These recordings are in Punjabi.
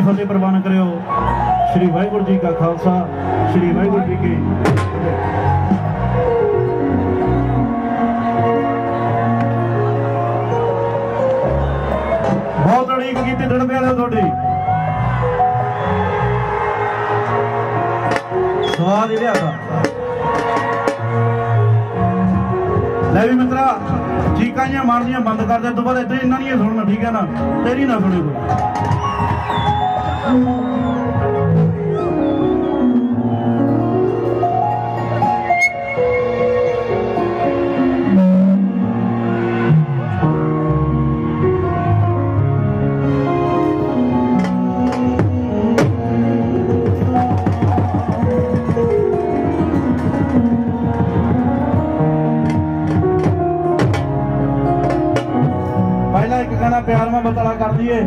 फतेह प्रवान करो। श्री वाहिगुरू जी का खालसा, श्री वाहिगुरू जी की बहुत उड़ीक की डड़बे वाले थोड़ी स्वाद ही लिया ले भी मित्रा चीकाइयां मारनियां बंद कर दे। दोबारा इतना इन्ना नहीं सुनना, ठीक है ना? तेरी ना सुने कोई। एक गाना प्यार में बतला कर दिए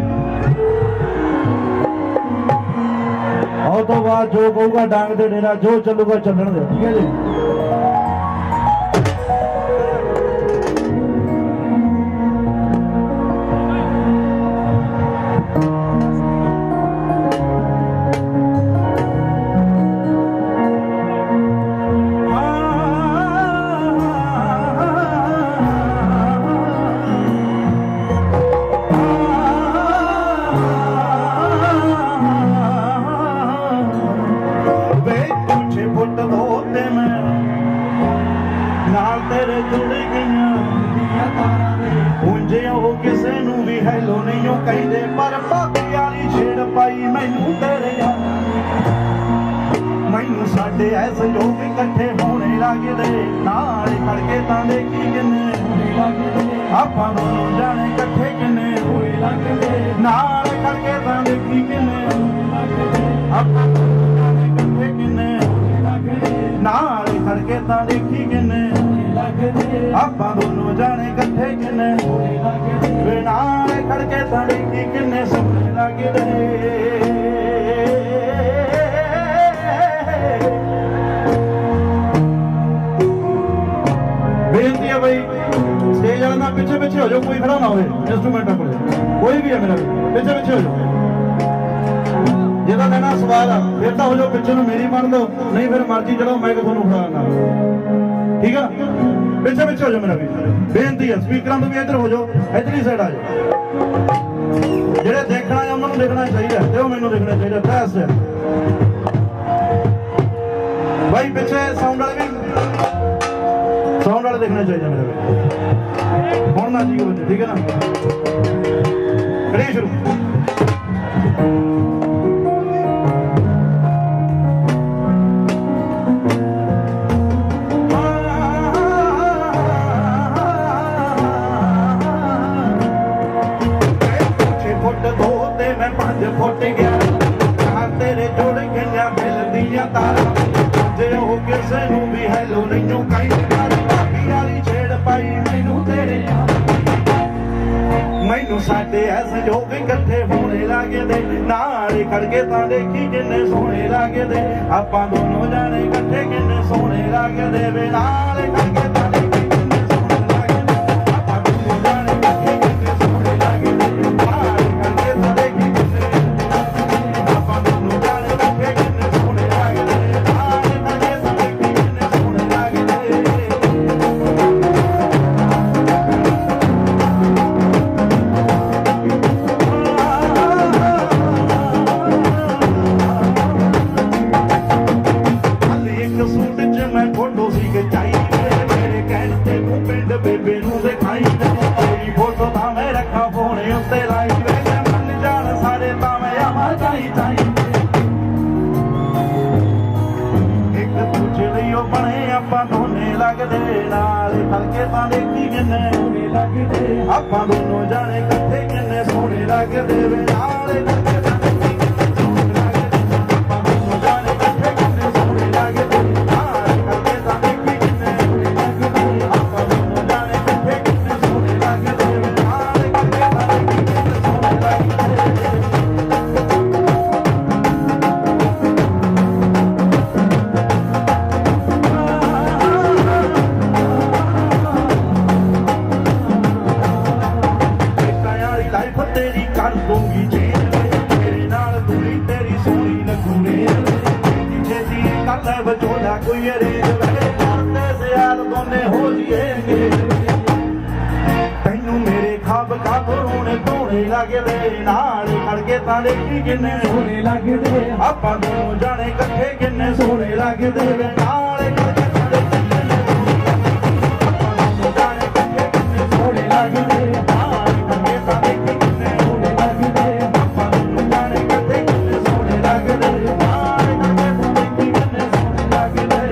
और तो बाद जो कहूगा डांग दे डेरा, जो चलूगा चलन दे, ठीक है जी। किसे नू भी हैलो नहीं हो कहते पर भाभी वाली छेड़ पाई मैनू तेरे मैनू साडे ऐ संयोग इकट्ठे होने लगदे नाल खड़के तां देखी किन्ने आपां दोनों जाने इकट्ठे किन्ने होए लगदे नाल खड़के तां देखी किन्ने आपां दोनों जाने इकट्ठे किन्ने नाल खड़के तां देखी किन्ने आपां दोनों जाने इकट्ठे किन्ने नाल खड़के तां देखी किन्ने सोहणे लगदे। बेनती है भाई स्टेज वाले ना पीछे पीछे हो जाओ, कोई खड़ा ना हो इंस्ट्रूमेंटा को, कोई भी है मेरा पीछे पीछे हो जाओ। जेदा कहना सवाल है फिर तो हो जाओ पिछे नूं मेरी मान लो, नहीं फिर मर्जी चढ़ाओ मैं तुहानूं खड़ाना, ठीक है? पिछे पिछे हो जाओ मेरा भी बेनती है। स्पीकर तो भी इधर हो जाओ, इधरली साइड आ जाओ। जेडे देखना है उन्होंने देखना चाहिए, तो मैनू देखना चाहिए बस भाई। पिछे साउंड वाले भी साउंड वाले देखना चाहिए मेरे भी हूँ ना जी बच्चे, ठीक है ना? करिए शुरू। फुट गया तेरे जुड़ गई दिल दियां तारा जे हो किसे नू भी हैलो नहीं कहते भाभी वाली छेड़ पाई मैनू तेरे मैनू साडे ऐ संयोग इकट्ठे होने लगदे नाल खड़के तां देखी किन्ने सोहणे लगदे आपां दोनों जाने इकट्ठे किन्ने सोहणे लगदे वे नाल खड़के तां देखी किन्ने सोहणे लगदे आपां दोनों जाने इकट्ठे किन्ने सोहणे लगदे नाल खड़के तां देखी आपां दोनों जाने इकट्ठे किन्ने सोहणे लगदे वे नाल खड़के तां देखी किन्ने सोहणे लगदे आपां दोनों जाने इकट्ठे किन्ने सोहणे लगदे नाल खड़के तां देखी किन्ने सोहणे लगदे आपां दोनों जाने इकट्ठे किन्ने सोहणे लगदे वे नाल खड़के तां देखी किन्ने सोहणे लगदे। तेरी कर दूंगी जेल दीवाने हो जिएंगे तैनू मेरे खाब खाब रोने धोने लगदे नाल खड़के तां देखी किन्ने सोहणे लगदे आपां दोनों जाने इकट्ठे किन्ने सोहणे लगदे नाल खड़के तां देखी किन्ने आपां दोनों जाने इकट्ठे किन्ने सोहणे लगदे नाल खड़के तां देखी किन्ने सोहणे लगदे आपां दोनों जाने इकट्ठे किन्ने सोहणे लगदे नाल खड़के तां देखी किन्ने सोहणे लगदे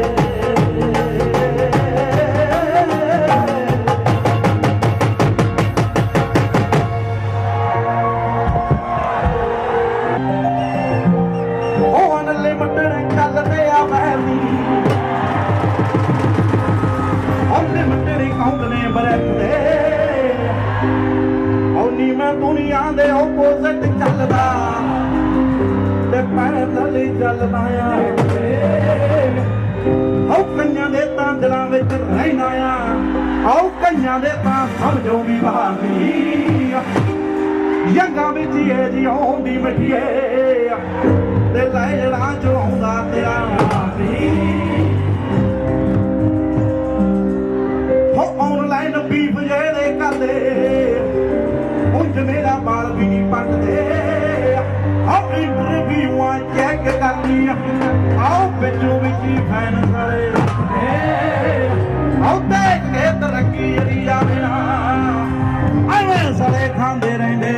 दुनिया दे ओपोजिट चलदा ते पैदल चलदा आओ कन्या दे तां दिलां विच रहना आओ कन्या दे तां समझो भी बाकी यंगा विच ए जी आउंदी मिठिए ते लैड़ा चो आउंदा तेरा हो ऑनलाइन बीफ जेड़े करदे मेरा बाल भी नहीं पटते अब इंटरव्यू चेक करनी आओ बिचों बिच फैन सारे आओ देख के तरक्की जरी जावे ना एवें सड़े खांदे रहंदे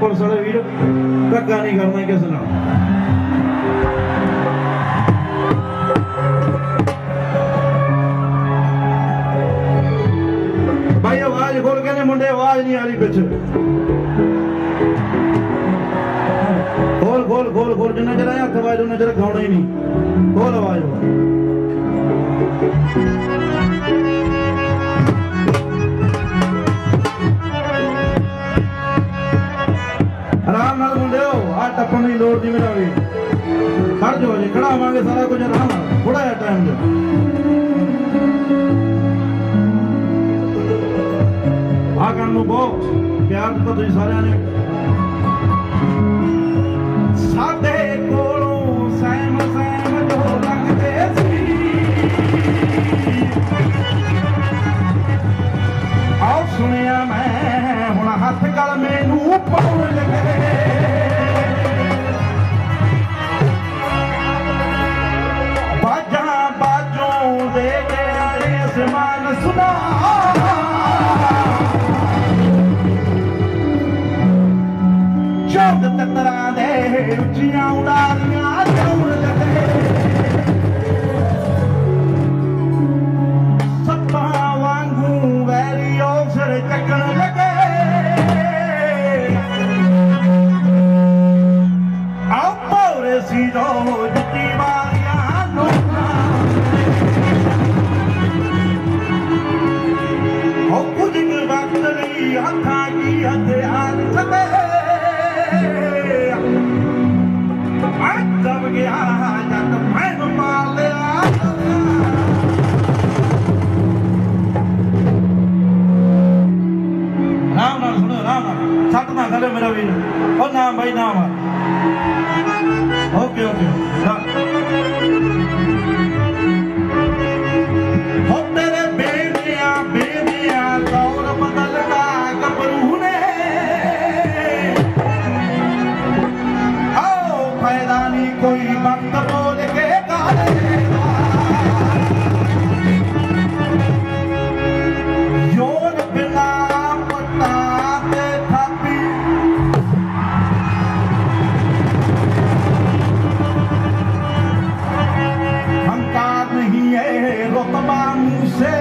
पुलिस वाले वीर धक्का नहीं करना किसी ना। भाई आवाज खोल कहने मुंडे आवाज नहीं आ रही पिछे खोल खोल खोल खोल जिन्ना चला हथ आवाज उन्ना चला गाउना ही नहीं खोल आवाज आराम नाल मुंडे आ टप्पन की लोड़ नहीं मेरा भी खड़ जाओ जी खड़ा होवांगे सारा कुछ आराम नाल थोड़ा जिहा टाइम दो आ गण नूं बहुत प्यार दिता तुसीं सारिआं ने साडे कोलों सैम सैम जो लगदे सी आओ सुनिया मैं हुण हथ गल मैनूं पाउण लगे बाजां बाजों दे गए आसमान सुना शब्द ततरा दे रुचियां उड़ारियां जाउण लगे सप्पा वांगू वैरियो सिर चकण लगे आओ पौरे सी जो जिती वारियां नोना ओ कुछ वक्त नहीं हथां की हथियार सके दब गया जट मैं मार लिया राम नाल सुनो राम नाल सट ना करे मेरा वीर ओ नाम भाई नाम ओके ओके हो तेरे बेदिया दौर बदलदा गबरू ने आओ पैदा नहीं कोई वक्त बोल के गालेगा योन बिना पता ते थापी हमकार नहीं है रुतबा मुँह से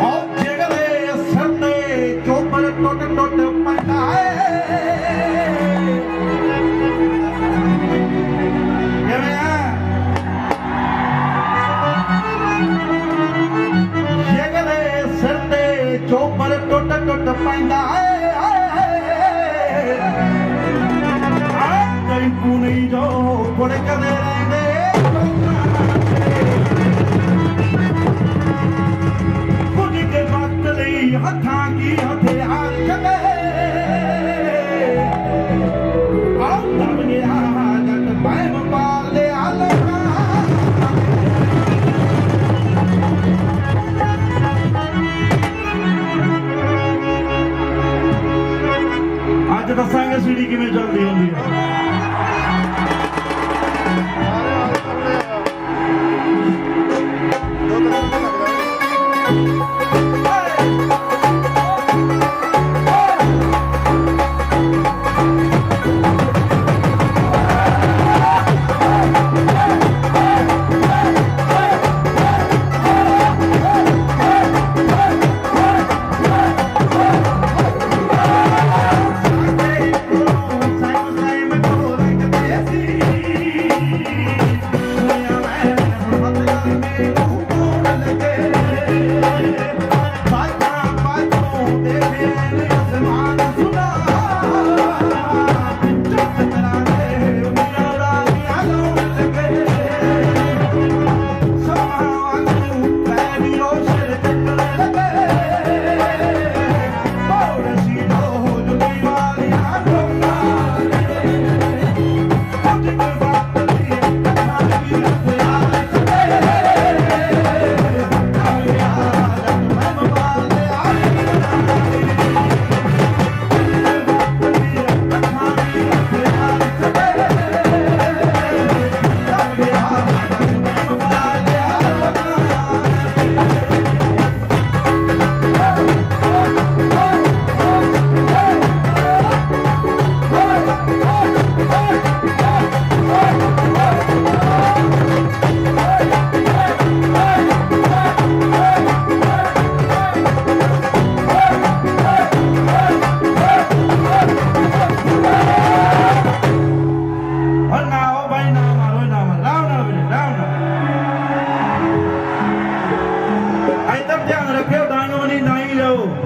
और जगले सरदे चोपर टोट टोट पैदा जगले सरदे चोपर टोट टोट पैदा कहीं नहीं जो बड़े कदे रहने कुछ के वक्त नहीं हथां की हथियार कदे आओ दब गया जट बैम पाल ले आलका ਅੱਜ ਦੱਸਾਂਗੇ ਸੀੜੀ ਕਿਵੇਂ ਚੱਲਦੀ ਹੁੰਦੀ ਹੈ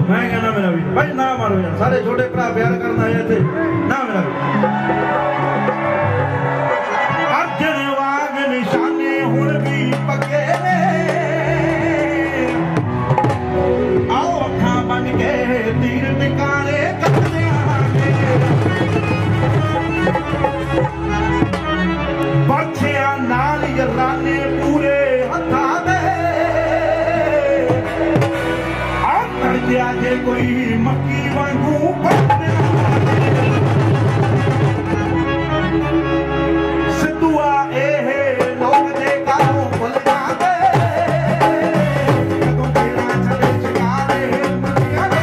मैं कहना मेरा भी भाई ना मारो यार, सारे छोटे भरा प्यार करना है थे ना मेरा भी। अर्जन वांग निशाने हुण भी पक्के ने, आओ अखां बन के तीर टिकाने कर दियांगे। बरछियां नाल यराने पूरे हत्थां दे, जे कोई मक्की वांगू सिद्धूआ एह लोग दे कारों भुल जांदे, कदों तेरा चले शिकारे मक्कियां दे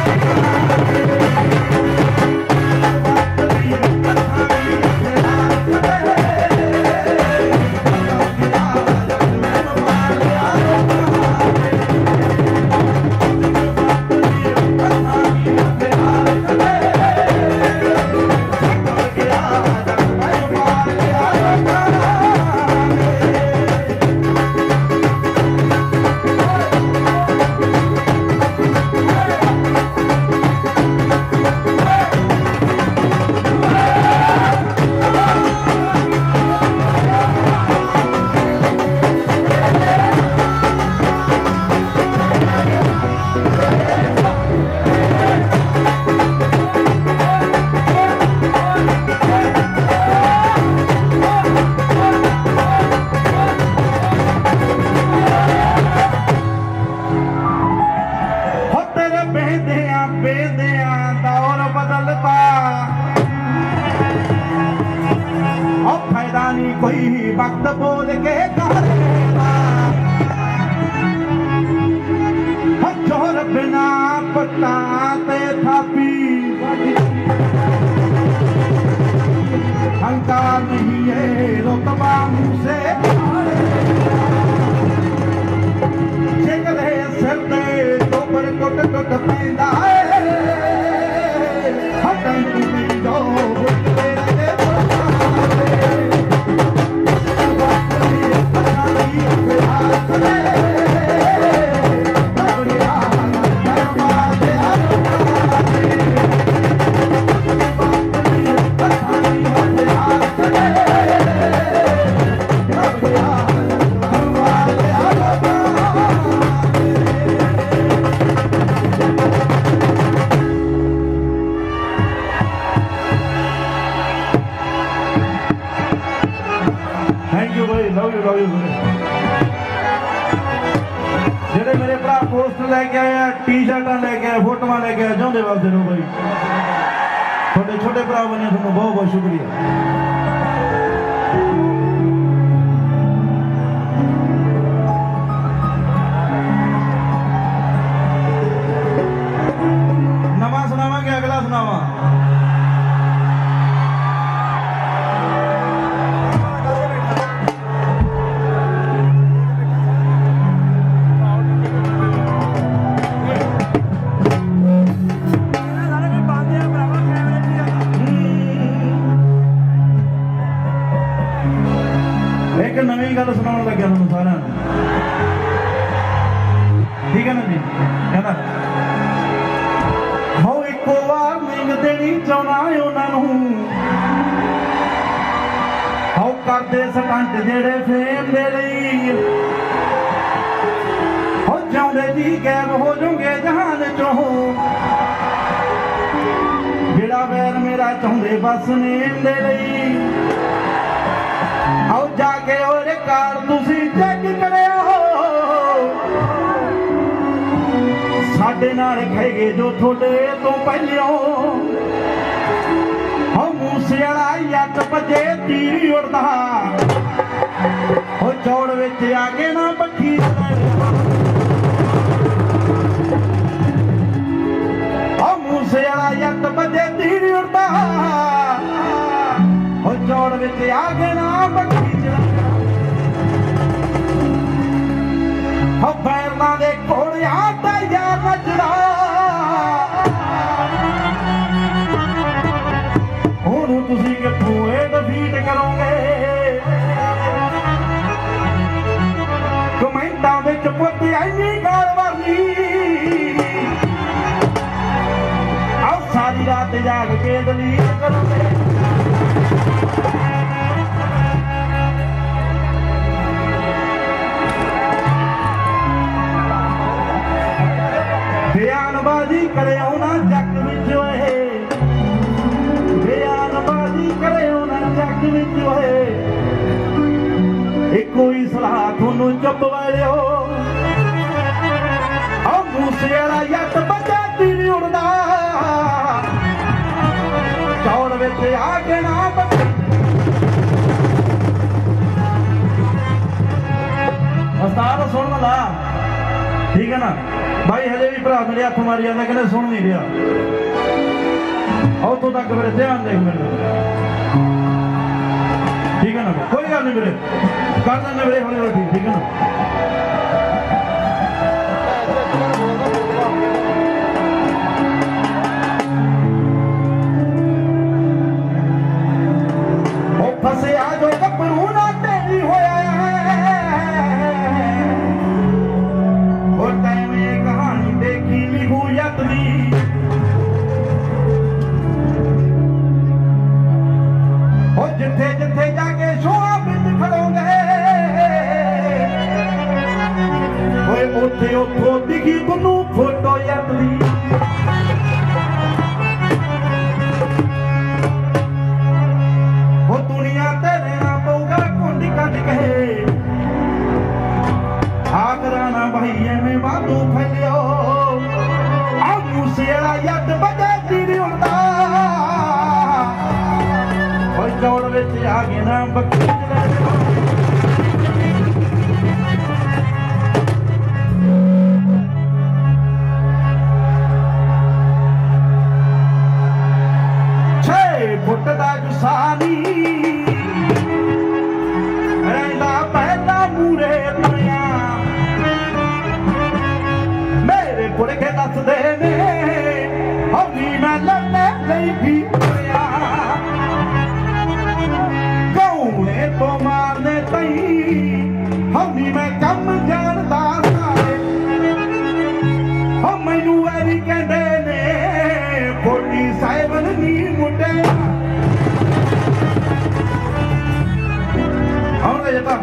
कोई वक्त बोल के जोर बिना पट्टा ते थापी, हंकार नहीं है रुतबा मुँह से जिगले सिर ते टोपर टुट टुट पैंदा है, हटन नहीं दो ਜਿਹੜੇ ਮੇਰੇ ਭਰਾ ਪੋਸਟਰ ਲੈ ਕੇ ਆਏ ਆ, ਟੀ-ਸ਼ਰਟਾਂ ਲੈ ਕੇ ਆਏ, ਫੋਟੋਆਂ ਲੈ ਕੇ ਆਏ, ਚਾਹੁੰਦੇ ਵਾਸਤੇ ਨੂੰ ਬਾਈ ਤੁਹਾਡੇ ਛੋਟੇ ਭਰਾ ਬਣੇ, ਤੁਹਾਨੂੰ ਬਹੁਤ ਬਹੁਤ ਸ਼ੁਕਰੀਆ। ਨਵਾਂ ਸੁਣਾਵਾਂਗੇ, ਅਗਲਾ ਸੁਣਾਵਾਂ। एक नवी गल सुनाउण लग्या तुहानूं सारिआं नूं, ठीक है ना जी। कहना हो इक्को वार नींद देनी चाहुंदा उन्हां नूं, हो करदे स्टंट जेड़े फेम दे लई, हो जाउंदे जी गैब हो जाऊंगे जहान चों, जेड़ा वैर मेरा चाहुंदे बस नेम दे लई। आओ जाके और कार तुसी चेक करियो, साडे नाल खेगे जो थोड़े तो पहलियों, हो मूसे वाला यक भजे तीर उड़दा, हो चौड़ विच आके ना पखी हो मूसे वाला यक भजे तीर उड़दा, हो चौड़ विच आके ना पखी हो पैरना दे घोड़िया ताइया नचदा, हुण तुसी कित्थों डिफीट करोगे, कमेंटां विच पुੱਤ ਇੰਨੀ गाल वाली ਰਾਤ ਜਾਗ ਕੇ ਦਲੀਲ ਕਰੂੰਗੇ। ਬਿਆਨਬਾਜ਼ੀ ਕਰਿਓ ਨਾ ਜੱਗ ਵਿੱਚ ਓਏ, ਬਿਆਨਬਾਜ਼ੀ ਕਰਿਓ ਨਾ ਜੱਗ ਵਿੱਚ ਓਏ, ਇੱਕੋ ਹੀ ਸਲਾਹ ਤੁਹਾਨੂੰ ਚੁੱਪ ਵਾਲਿਓ। ਆ ਮੂਸੇ ਵਾਲਾ ਜੱਟ ਬੱਚਾ ਨੀ ਉੜਦਾ, ਚੌੜ ਵਿੱਚ ਆ ਕੇ ਨਾ ਬੱਚੇ। ਉਸਤਾਦ ਸੁਣ ਲਾ, ਠੀਕ ਹੈ ਨਾ ਭਾਈ। ਹਜੇ ਵੀ ਭਰਾ ਮੇਰੇ ਹੱਥ ਮਾਰੀ ਜਾਂਦਾ, ਕਹਿੰਦੇ ਸੁਣ ਨਹੀਂ ਰਿਹਾ। ਉੱਥੋਂ ਤੱਕ ਮੇਰੇ ਧਿਆਨ ਦੇਖ ਮੈਨੂੰ, ਠੀਕ ਹੈ ਨਾ। ਕੋਈ ਗੱਲ ਨਹੀਂ ਵੀਰੇ, ਕਰ ਦਿੰਦੇ ਵੀਰੇ ਹੌਲੀ ਹੌਲੀ, ਠੀਕ ਹੈ ਨਾ। ਉਹ ਫਸਿਆ ਜੋ ਗੱਭਰੂ ਨਾ ਢੇਰੀ ਹੋਇਆ ਉਹ ਟਾਈਮ ਇਹ ਕਹਾਣੀ ਦੇਖੀ ਲਿਖੂ ਜੱਟ ਦੀ। ਉਹ ਜਿੱਥੇ ਜਿੱਥੇ ਜਾ ਕੇ ਸ਼ੋਆ ਵਿੱਚ ਖੜੋਗੇ ਓਏ ਉੱਥੇ ਉੱਥੋਂ ਦਿਖੀ ਤੁਹਾਨੂੰ ਫੋਟੋ ਜੱਟ ਦੀ। ਉਹ ਦੁਨੀਆ ਤੇ ਰਹਿਣਾ ਪਊਗਾ ਕੁੰਡੀ ਕੱਢ ਕੇ, ਆਗਰਾ ਨਾ ਭਾਈ ਐਵੇਂ ਵਾਧੂ ਫੈਲਿਓ। ਆ ਮੂਸੇ ਵਾਲਾ ਜੱਟ ਬਜੇ ਨੀ ਹੁੰਦਾ, ਓਏ ਚੌੜ ਵਿੱਚ ਆ ਗਏ ਨਾ ਬੱਕਰੀ ਲੈ ਜਾਓ। ਫੁੱਟ ਦਾ ਜੁਸਾ ਨੀ ਰਹਿੰਦਾ ਪਹਿਲਾਂ ਮੂਰੇ ਤੁਰਿਆ, ਮੇਰੇ ਪੁਰਖੇ ਦੱਸਦੇ ਨੇ ਹੌਲੀ ਮੈਂ ਲੜਨੇ ਲਈ ਵੀ ਤੁਰਿਆ। ਗਾਉਣੇ ਤੋਂ ਮਾਰਨੇ ਤਈ ਹੌਲੀ ਮੈਂ ਕੰਮ ਜਾਣਦਾ ਸਾਰੇ। ਹੋ ਮੈਨੂੰ ਐਰੀ ਕਹਿੰਦੇ ਨੇ 47 ਨੀ ਮੁੰਡਿਆ। ਆਉਂਦਾ ਜੱਟਾ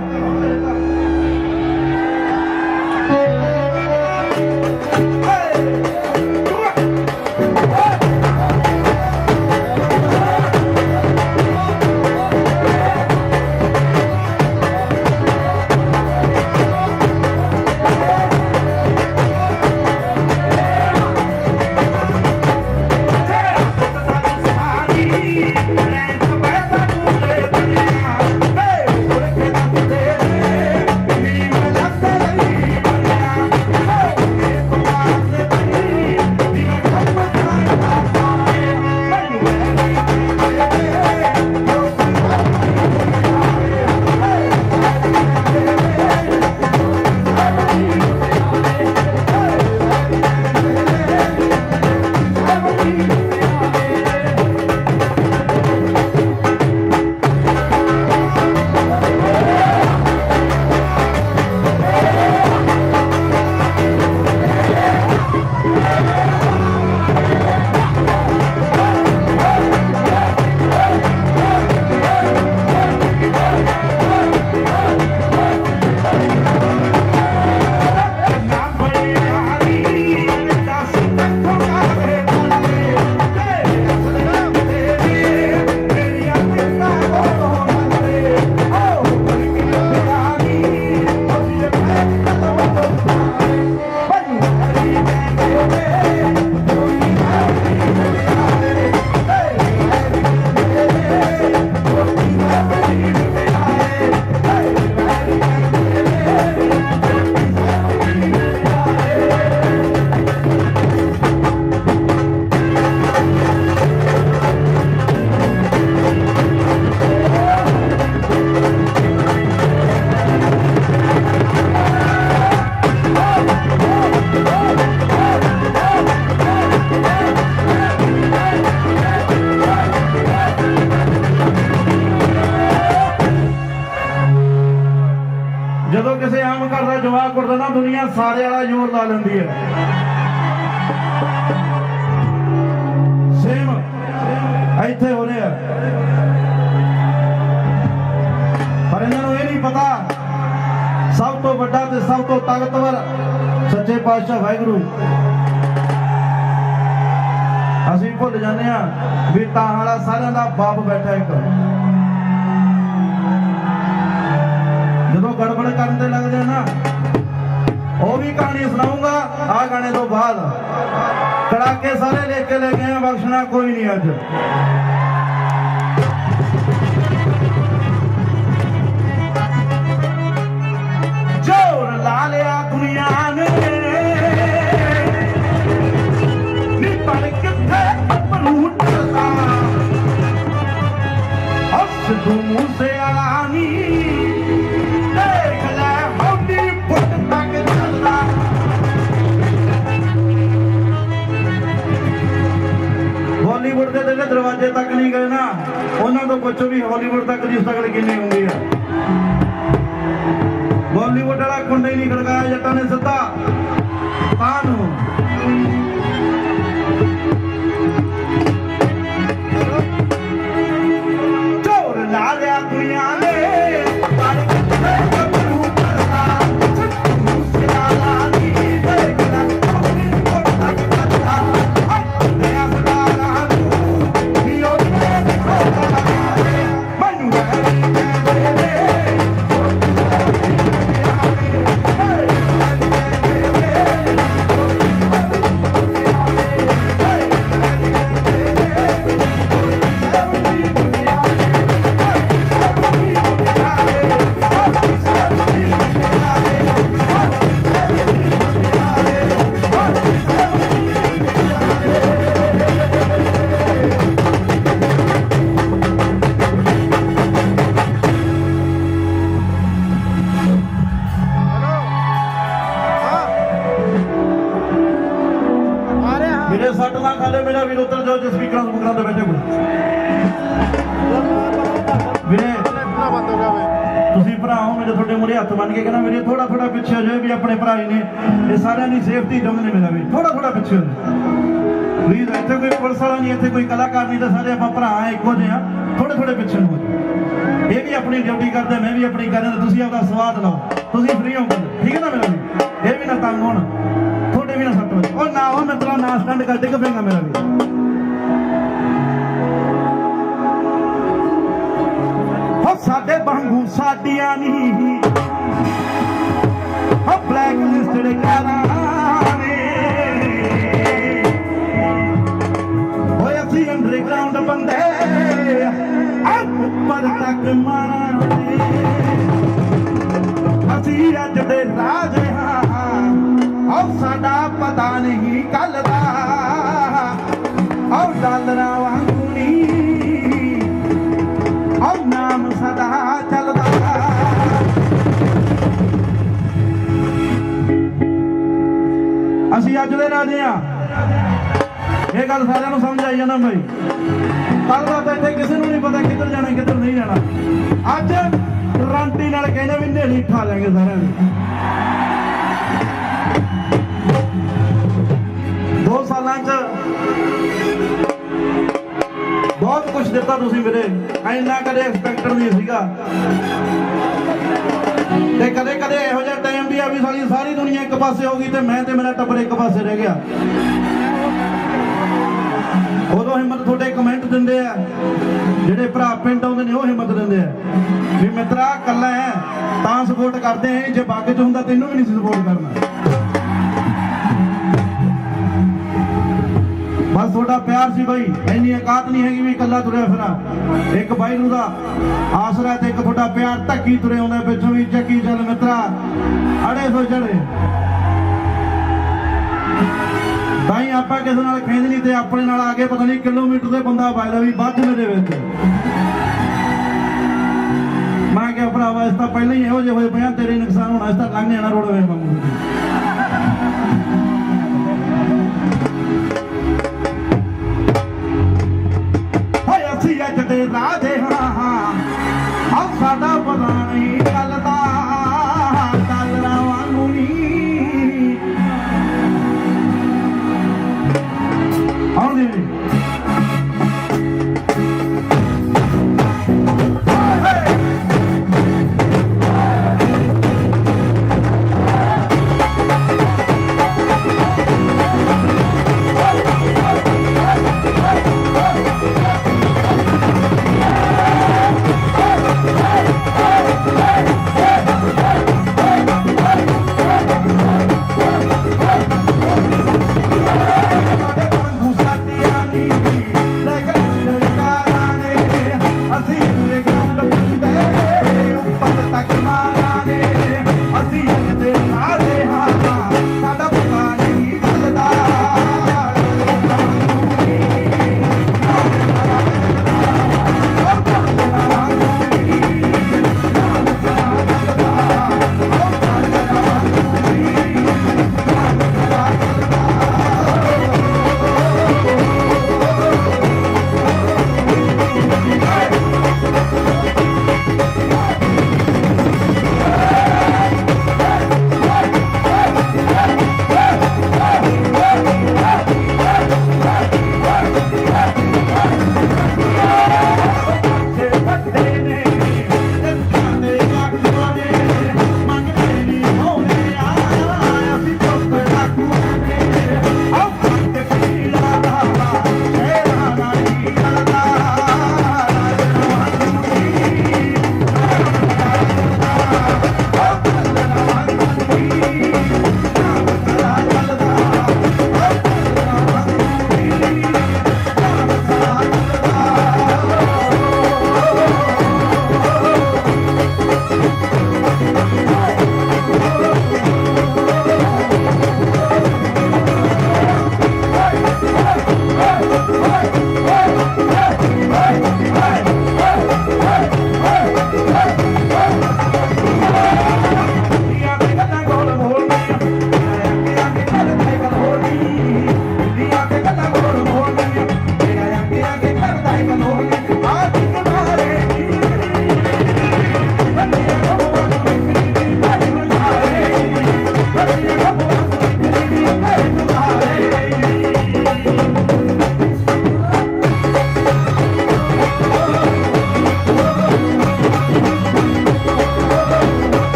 ਜਦੋਂ ਕਿਸੇ ਆਮ ਘਰ ਦਾ ਜਵਾਕ ਉੱਠਦਾ ਨਾ ਦੁਨੀਆ ਸਾਰੇ ਵਾਲਾ ਜ਼ੋਰ ਲਾ ਲੈਂਦੀ ਹੈ। ਸੇਮ ਸਭ ਤੋਂ ਤਾਕਤਵਰ ਸੱਚੇ ਪਾਤਸ਼ਾਹ ਵਾਹਿਗੁਰੂ। ਅਸੀਂ ਭੁੱਲ ਜਾਂਦੇ ਆ ਵੀ ਤਾਂ ਵਾਲਾ ਸਾਰਿਆਂ ਦਾ ਬਾਪ ਬੈਠਾ ਇੱਕ। ਜਦੋਂ ਗੜਬੜ ਕਰਨ ਤੇ ਲੱਗਦੇ ਨਾ, ਉਹ ਵੀ ਕਹਾਣੀ ਸੁਣਾਉਂਗਾ ਆ ਗਾਣੇ ਤੋਂ ਬਾਅਦ। ਕੜਾਕੇ ਸਾਰੇ ਲੈ ਕੇ ਲੈ ਗਏ, ਬਖਸ਼ਣਾ ਕੋਈ ਨਹੀਂ ਅੱਜ। ਜੋਰ ਲਾ ਲਿਆ ਦੁਨੀਆ ਨੇ ਨੀ ਪੜ ਕਿੱਥੇ ਆਪਣੂ ਟਰਦਾ ਹੱਸ ਤੂੰ ਮੂਸੇ ਵਾਲਾ ਨੀ ਦੇਖ ਲੈ ਹੌਡੀ ਫੁੱਟ ਤੱਕ ਚੱਲਦਾ। ਹਾਲੀਵੁੱਡ ਦੇ ਜਿਹੜੇ ਦਰਵਾਜ਼ੇ ਤੱਕ ਨਹੀਂ ਗਏ ਨਾ, ਉਹਨਾਂ ਤੋਂ ਪੁੱਛੋ ਵੀ ਹਾਲੀਵੁੱਡ ਤੱਕ ਦੀ ਸਟਰਗਲ ਕਿੰਨੀ ਹੁੰਦੀ ਆ। ਬਾਲੀਵੁੱਡ ਵਾਲਾ ਕੁੰਡਾ ਹੀ ਨਹੀਂ ਖੜਕਾਇਆ ਜੱਟਾਂ ਨੇ ਸਿੱਧਾ ਤਾਂ ਨੂੰ। ਜ਼ੋਰ ਲਾ ਲਿਆ ਦੁਨੀਆ ਨੇ ਪਰ ਕਿੱਥੇ ਗੱਭਰੂ ਕਰਦਾ ਮੂਸੇ ਵਾਲਾ ਨੀ ਦੇਖ ਲੈ ਆਪਣੀ ਕੋਟ ਤੱਕ ਕਰਦਾ। ਮੈਂ ਅਸਦਾਰਾਂ ਨੂੰ ਨੀ ਉਹਦੇ ਮੈਨੂੰ ਕਹਿੰਦੇ ਨੇ ਮੇਰੇ ਸੱਟ ਨਾ ਖਾਲੇ ਮੇਰਾ ਵੀਰ ਉੱਤਰ ਜਾਓ ਜੇ ਸਪੀਕਰਾਂ ਸਪੂਕਰਾਂ ਤੇ ਬੈਠੇ ਕੋਈ ਵੀਰੇ ਤੁਸੀਂ ਭਰਾ ਹੋ ਮੇਰੇ, ਤੁਹਾਡੇ ਮੂਹਰੇ ਹੱਥ ਬੰਨ ਕੇ ਕਹਿੰਦਾ ਵੀਰੇ ਥੋੜਾ ਥੋੜਾ ਪਿੱਛੇ ਹੋ ਜਾਓ, ਵੀ ਆਪਣੇ ਭਰਾ ਹੀ ਨੇ, ਇਹ ਸਾਰਿਆਂ ਦੀ ਸੇਫਟੀ ਚਾਹੁੰਦੇ ਨੇ ਮੇਰਾ ਵੀ, ਥੋੜਾ ਥੋੜਾ ਪਿੱਛੇ ਹੋ ਜਾਓ ਪਲੀਜ਼। ਇੱਥੇ ਕੋਈ ਪੁਲਿਸ ਵਾਲਾ ਨਹੀਂ, ਇੱਥੇ ਕੋਈ ਕਲਾਕਾਰ ਨਹੀਂ, ਤਾਂ ਸਾਰੇ ਆਪਾਂ ਭਰਾ ਆ, ਇੱਕੋ ਜਿਹੇ ਆ, ਥੋੜੇ ਥੋੜੇ ਪਿੱਛੇ ਨੂੰ ਹੋ ਜਾਓ। ਇਹ ਵੀ ਆਪਣੀ ਡਿਊਟੀ ਕਰਦੇ, ਮੈਂ ਵੀ ਆਪਣੀ ਕਰ ਰਿਹਾ, ਤੁਸੀਂ ਆਪਦਾ ਸਵਾਦ ਲਓ, ਤੁਸੀਂ ਫ੍ਰੀ ਹੋ ਗਏ, ਠੀਕ ਹੈ ਨਾ ਮੇਰਾ ਵੀ। ਇਹ ਵੀ ਨਾ ਤੰਗ ਹੋਣ, ਤੁਹਾਡੇ ਵੀ ਨਾ ਸੱਟ ਵਜੇ ਉਹ ਨਾ ਹੋ, ਮੈਂ ਤੇਰਾ ਨਾ ਸਟੈਂਡ ਕਰ ਡਿੱਗ ਪੈਂਗਾ ਮੇਰਾ ਵੀ। ਸਾਡੇ ਵਾਂਗੂ ਸਾਡੀਆਂ ਨਹੀਂ ਬਲੈਕ ਲਿਸਟਡ ਕਾਰਾਂ ਨੇ, ਓਏ ਅਸੀਂ ਅੰਡਰਗਰਾਉਂਡ ਬੰਦੇ ਉੱਪਰ ਤੱਕ ਮਾਰਾਂਗੇ। ਅਸੀਂ ਅੱਜ ਦੇ ਰਾਜ ਹਾਂ, ਸਾਡਾ ਪਤਾ ਨਹੀਂ ਕੱਲ ਦਾ, ਡਾਲਰਾਂ ਵਾਂਗੂ ਨੀ ਨਾਮ ਸਦਾ ਚੱਲਦਾ। ਅਸੀਂ ਅੱਜ ਦੇ ਰਾਜੇ ਆ, ਇਹ ਗੱਲ ਸਾਰਿਆਂ ਨੂੰ ਸਮਝ ਆਈ ਜਾਂਦਾ ਬਾਈ। ਕੱਲ ਦਾ ਤਾਂ ਇੱਥੇ ਕਿਸੇ ਨੂੰ ਨਹੀਂ ਪਤਾ ਕਿੱਧਰ ਜਾਣਾ ਕਿੱਧਰ ਨਹੀਂ ਜਾਣਾ। ਅੱਜ ਗਰੰਟੀ ਨਾਲ ਕਹਿੰਦੇ ਵੀ ਨੇੜੀ ਠਾ ਲਾਂਗੇ ਸਾਰਿਆਂ ਨੂੰ। 2 ਸਾਲਾਂ ਚ ਬਹੁਤ ਕੁਝ ਦਿੱਤਾ ਤੁਸੀਂ ਵੀਰੇ, ਇੰਨਾ ਕਦੇ ਐਕਸਪੈਕਟਡ ਨਹੀਂ ਸੀਗਾ। ਤੇ ਕਦੇ ਕਦੇ ਇਹੋ ਜਿਹਾ ਟਾਈਮ ਵੀ ਆ ਵੀ ਸਾਰੀ ਦੁਨੀਆ ਇੱਕ ਪਾਸੇ ਹੋ ਗਈ ਤੇ ਮੈਂ ਤੇ ਮੇਰਾ ਟੱਬਰ ਇੱਕ ਪਾਸੇ ਰਹਿ ਗਿਆ। ਉਦੋਂ ਹਿੰਮਤ ਤੁਹਾਡੇ ਕਮੈਂਟ ਦਿੰਦੇ ਆ, ਜਿਹੜੇ ਭਰਾ ਪਿੰਡ ਆਉਂਦੇ ਨੇ ਉਹ ਹਿੰਮਤ ਦਿੰਦੇ ਆ ਵੀ ਮਿੱਤਰਾ ਕੱਲਾ ਹੈ ਤਾਂ ਸਪੋਰਟ ਕਰਦੇ ਆ, ਜੇ ਬਾਗ ਚ ਹੁੰਦਾ ਤੈਨੂੰ ਵੀ ਨਹੀਂ ਸਪੋਰਟ ਕਰਨਾ। ਬਸ ਤੁਹਾਡਾ ਪਿਆਰ ਸੀ ਬਾਈ, ਇੰਨੀ ਔਕਾਤ ਨਹੀਂ ਹੈਗੀ ਵੀ ਇਕੱਲਾ ਤੁਰਿਆ ਫਿਰਾਂ। ਇੱਕ ਬਾਈ ਨੂੰ ਦਾ ਆਸਰਾ ਤੇ ਇੱਕ ਤੁਹਾਡਾ ਪਿਆਰ ਧੱਕੀ ਤੁਰੇ ਆਉਂਦਾ ਪਿੱਛੋਂ ਵੀ, ਚੱਕੀ ਚੱਲ ਮਿੱਤਰਾ ਅੜੇ ਸੋ ਚੜੇ। ਤਾਂ ਹੀ ਆਪਾਂ ਕਿਸੇ ਨਾਲ ਖੇਡ ਨਹੀਂ ਤੇ ਆਪਣੇ ਨਾਲ ਆ ਕੇ ਪਤਾ ਨਹੀਂ ਕਿਲੋਮੀਟਰ ਦੇ ਬੰਦਾ ਵੱਜਦਾ ਵੀ ਵੱਧ ਮੇਰੇ ਵਿੱਚ। ਮੈਂ ਕਿਹਾ ਭਰਾਵਾ ਇਸ ਤਾਂ ਪਹਿਲਾਂ ਹੀ ਇਹੋ ਜਿਹੇ ਹੋਏ ਪਿਆ, ਤੇਰੇ ਨੁਕਸਾਨ ਹੋਣਾ, ਇਸ ਤਾਂ ਲੰਘ ਜਾਣਾ ਰੋਡਵੇ ਵਾਂਗੂ। ਅੱਜ ਦੇ ਰਾਜੇ ਹਾਂ, ਸਾਡਾ ਪਤਾ ਨਹੀਂ ਕੱਲ ਦਾ, ਡਾਲਰਾਂ ਵਾਂਗੂ ਨੀ ਆਉਂਦੀ ਨੀ।